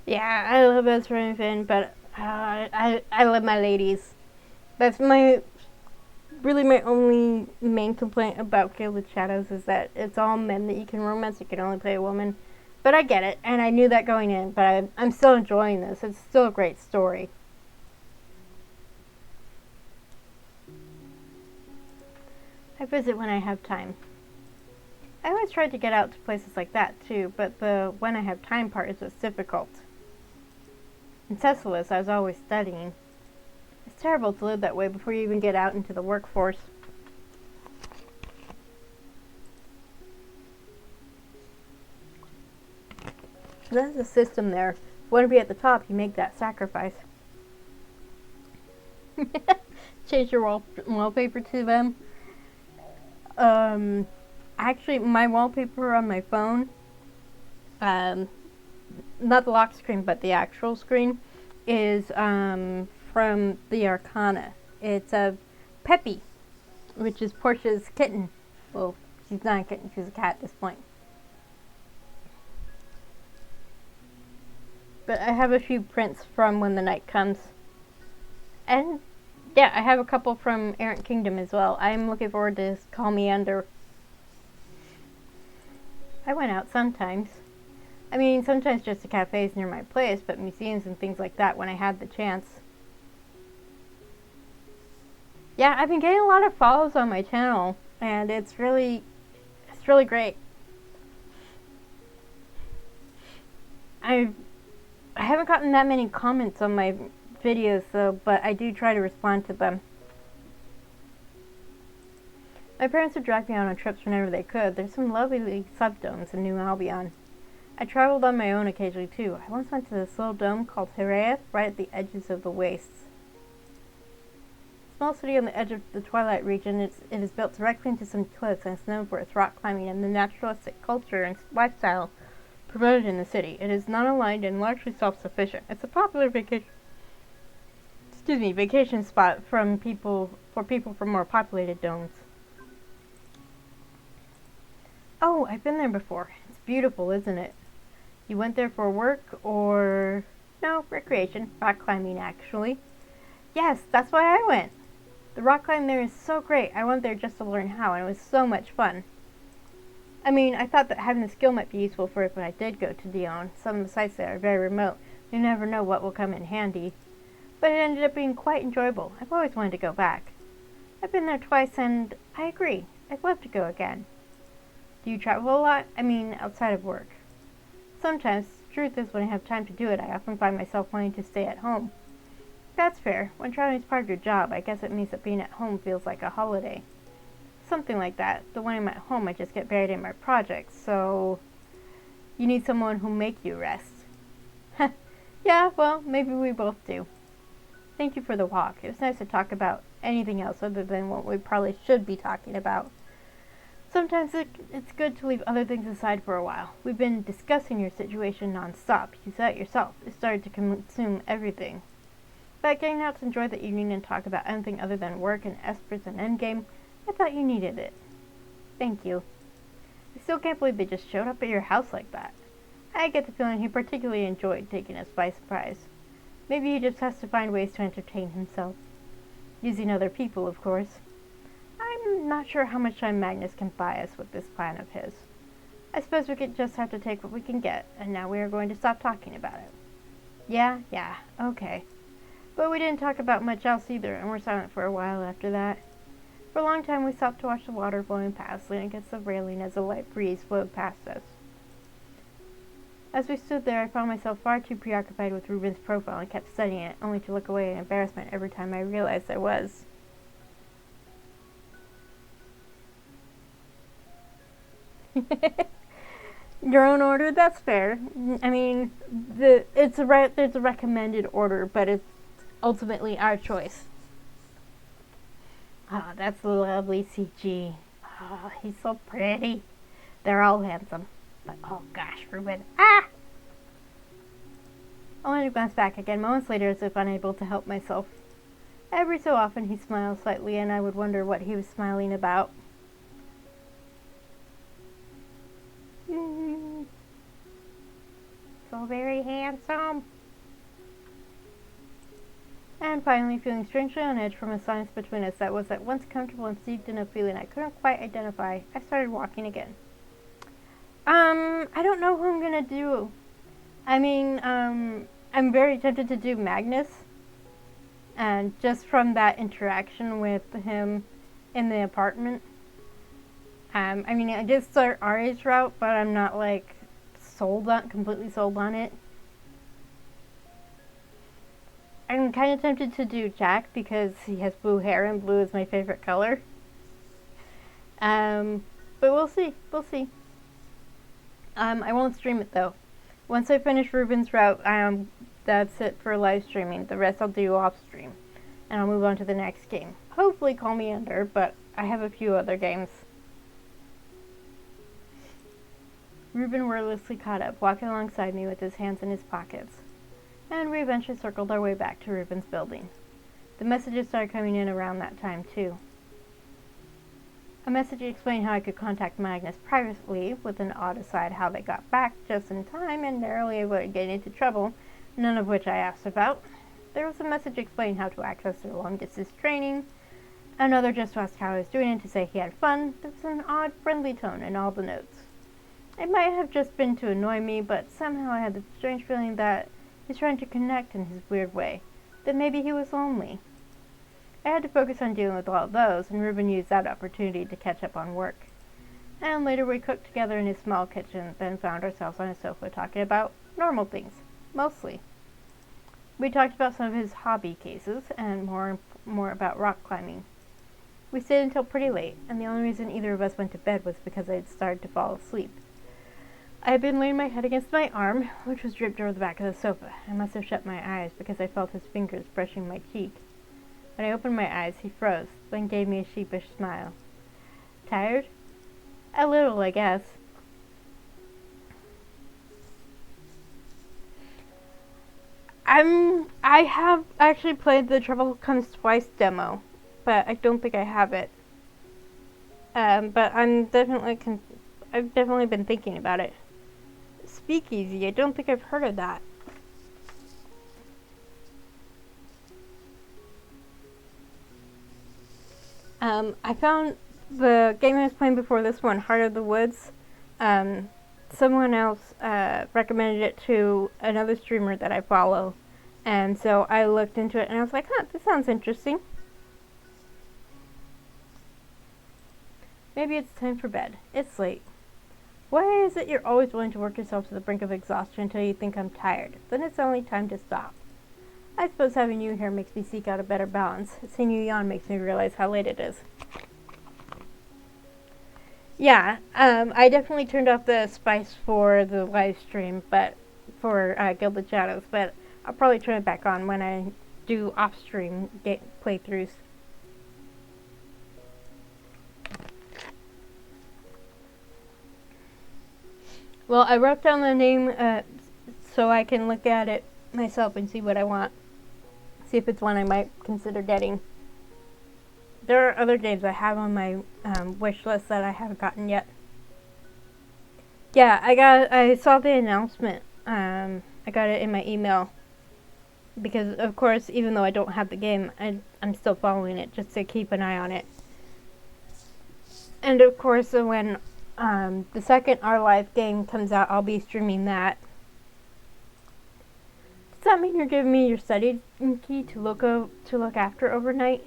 Yeah, I love Esper and Finn, but I love my ladies. That's really my only main complaint about Gilded Shadows is that it's all men that you can romance. You can only play a woman. But I get it, and I knew that going in, but I'm still enjoying this. It's still a great story. I visit when I have time. I always tried to get out to places like that too, but the when I have time part is what's difficult. In Thessalis, I was always studying. It's terrible to live that way before you even get out into the workforce. There's a system there. If you want to be at the top, you make that sacrifice. Change your wallpaper to them. Actually, my wallpaper on my phone, not the lock screen, but the actual screen, is from the Arcana. It's a Peppy, which is Portia's kitten. Well, she's not a kitten, she's a cat at this point. But I have a few prints from When the Night Comes. And yeah, I have a couple from Errant Kingdom as well. I'm looking forward to Call Me Under. I went out sometimes. I mean, sometimes just to cafes near my place, but museums and things like that when I had the chance. Yeah, I've been getting a lot of follows on my channel, and it's really great. I haven't gotten that many comments on my videos though, but I do try to respond to them. My parents would drag me out on trips whenever they could. There's some lovely subdomes in New Albion. I traveled on my own occasionally too. I once went to this little dome called Heraeth, right at the edges of the wastes. Small city on the edge of the Twilight region, it is built directly into some cliffs and is known for its rock climbing and the naturalistic culture and lifestyle promoted in the city. It is non-aligned and largely self-sufficient. It's a popular vacation spot for people from more populated domes. Oh, I've been there before. It's beautiful, isn't it? You went there for work or... No, recreation. Rock climbing, actually. Yes, that's why I went. The rock climb there is so great. I went there just to learn how, and it was so much fun. I mean, I thought that having the skill might be useful for it when I did go to Dion. Some of the sites there are very remote. You never know what will come in handy. But it ended up being quite enjoyable. I've always wanted to go back. I've been there twice, and I agree. I'd love to go again. Do you travel a lot? I mean, outside of work. Sometimes. The truth is, when I have time to do it, I often find myself wanting to stay at home. That's fair. When traveling is part of your job, I guess it means that being at home feels like a holiday. Something like that. But when I'm at home, I just get buried in my projects, so... You need someone who'll make you rest. Yeah, well, maybe we both do. Thank you for the walk. It was nice to talk about anything else other than what we probably should be talking about. Sometimes it's good to leave other things aside for a while. We've been discussing your situation non-stop. You said it yourself. It started to consume everything. But getting out to enjoy the evening and talk about anything other than work and Espers and Endgame, I thought you needed it. Thank you. I still can't believe they just showed up at your house like that. I get the feeling he particularly enjoyed taking us by surprise. Maybe he just has to find ways to entertain himself. Using other people, of course. I'm not sure how much time Magnus can buy us with this plan of his. I suppose we could just have to take what we can get, and now we are going to stop talking about it. Yeah, okay. But we didn't talk about much else either, and we're silent for a while after that. For a long time we stopped to watch the water flowing past, leaning against the railing as a light breeze flowed past us. As we stood there, I found myself far too preoccupied with Reuben's profile and kept studying it, only to look away in embarrassment every time I realized I was. Your own order? That's fair. I mean, there's a recommended order, but it's ultimately our choice. Oh, that's lovely CG. Oh, he's so pretty. They're all handsome. But oh gosh, Reuben. Ah! I wanted to glance back again moments later as if unable to help myself. Every so often he smiled slightly and I would wonder what he was smiling about. So very handsome. And finally, feeling strangely on edge from a silence between us that was at once comfortable and steeped in a feeling I couldn't quite identify, I started walking again. I don't know who I'm gonna do. I mean, I'm very tempted to do Magnus. And just from that interaction with him in the apartment. I mean, I did start Ari's route, but I'm not, like, completely sold on it. I'm kind of tempted to do Jack because he has blue hair and blue is my favorite color. But we'll see. I won't stream it though. Once I finish Reuben's route, that's it for live streaming. The rest I'll do off stream. And I'll move on to the next game. Hopefully Call Me Under, but I have a few other games. Reuben wordlessly caught up, walking alongside me with his hands in his pockets. And we eventually circled our way back to Reuben's building. The messages started coming in around that time, too. A message explained how I could contact Magnus privately, with an odd aside how they got back just in time and narrowly avoided getting into trouble, none of which I asked about. There was a message explaining how to access their long-distance training, another just to ask how I was doing and to say he had fun. There was an odd, friendly tone in all the notes. It might have just been to annoy me, but somehow I had the strange feeling that he's trying to connect in his weird way, that maybe he was lonely. I had to focus on dealing with all of those, and Reuben used that opportunity to catch up on work. And later we cooked together in his small kitchen, then found ourselves on a sofa talking about normal things, mostly. We talked about some of his hobby cases, and more about rock climbing. We stayed until pretty late, and the only reason either of us went to bed was because I had started to fall asleep. I had been laying my head against my arm, which was draped over the back of the sofa. I must have shut my eyes because I felt his fingers brushing my cheek. When I opened my eyes, he froze, then gave me a sheepish smile. Tired? A little, I guess. I have actually played the Trouble Comes Twice demo, but I don't think I have it. But I've definitely been thinking about it. Speakeasy, I don't think I've heard of that. I found the game I was playing before this one, Heart of the Woods. Someone else recommended it to another streamer that I follow, and so I looked into it and I was like, this sounds interesting. Maybe it's time for bed. It's late. Why is it you're always willing to work yourself to the brink of exhaustion until you think I'm tired? Then it's only time to stop. I suppose having you here makes me seek out a better balance. Seeing you yawn makes me realize how late it is. Yeah, I definitely turned off the spice for the live stream, but for Gilded Shadows, but I'll probably turn it back on when I do off-stream playthroughs. Well, I wrote down the name so I can look at it myself and see what I want. See if it's one I might consider getting. There are other games I have on my wish list that I haven't gotten yet. Yeah, I saw the announcement. I got it in my email. Because, of course, even though I don't have the game, I'm still following it just to keep an eye on it. And, of course, when the second Our Life game comes out, I'll be streaming that. Does that mean you're giving me your study key to look after overnight?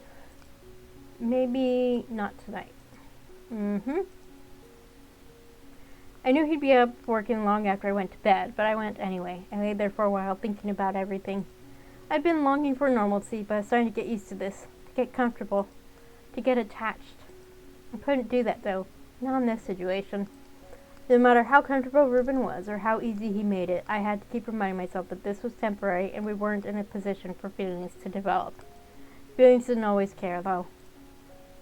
Maybe not tonight. I knew he'd be up working long after I went to bed, but I went anyway. I laid there for a while thinking about everything. I'd been longing for normalcy, but I was starting to get used to this, to get comfortable, to get attached. I couldn't do that though, not in this situation. No matter how comfortable Reuben was or how easy he made it, I had to keep reminding myself that this was temporary and we weren't in a position for feelings to develop. Feelings didn't always care though.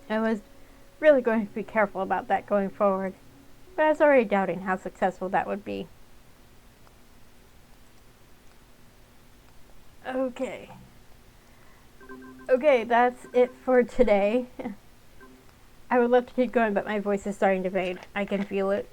I was really going to be careful about that going forward, but I was already doubting how successful that would be. Okay, that's it for today. I would love to keep going, but my voice is starting to fade. I can feel it.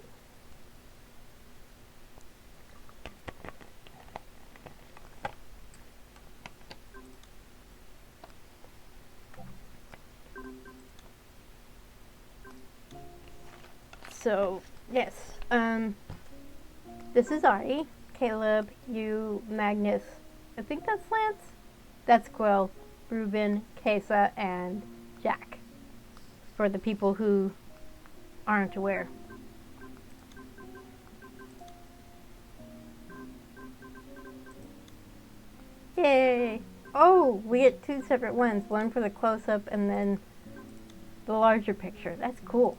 So, yes, this is Ari, Caleb, you, Magnus, I think that's Lance, that's Quill, Reuben, Kesa, and Jack, for the people who aren't aware. Yay! Oh, we get two separate ones, one for the close-up and then the larger picture. That's cool.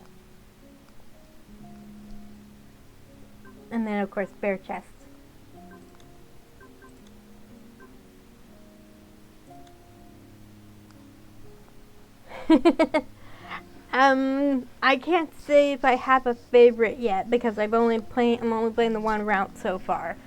And then, of course, bare chest. I can't say if I have a favorite yet because I'm only playing the one route so far.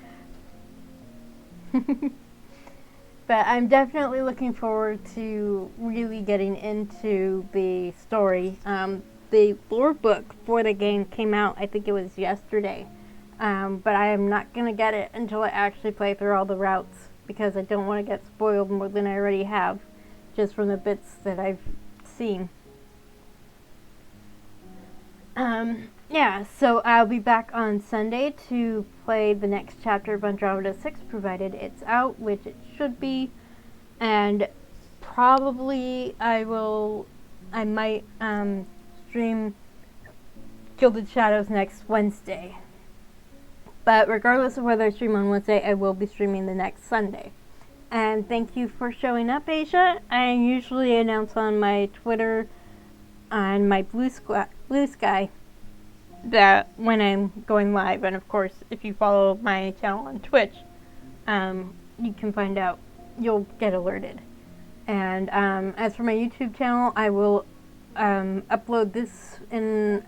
But I'm definitely looking forward to really getting into the story. The lore book for the game came out, I think it was yesterday. But I am not going to get it until I actually play through all the routes. because I don't want to get spoiled more than I already have, just from the bits that I've seen. Yeah, so I'll be back on Sunday to play the next chapter of Andromeda 6, provided it's out, which it should be. And probably I might stream Gilded Shadows next Wednesday. But regardless of whether I stream on Wednesday, I will be streaming the next Sunday. And thank you for showing up, Asia. I usually announce on my Twitter on my Blue Sky that when I'm going live, and of course, if you follow my channel on Twitch, you can find out. You'll get alerted. And as for my YouTube channel, I will upload this in.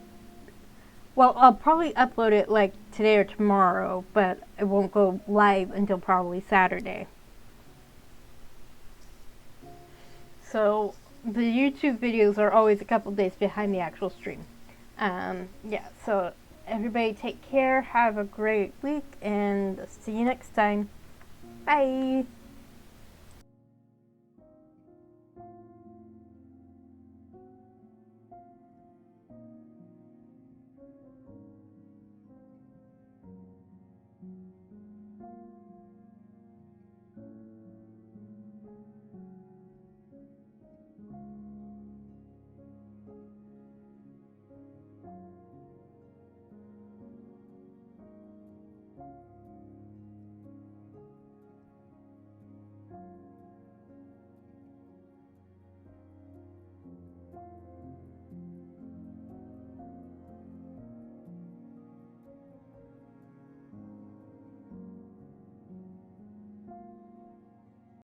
Well, I'll probably upload it like today or tomorrow, but it won't go live until probably Saturday. So the YouTube videos are always a couple days behind the actual stream. Yeah, so everybody take care, have a great week, and see you next time. Bye!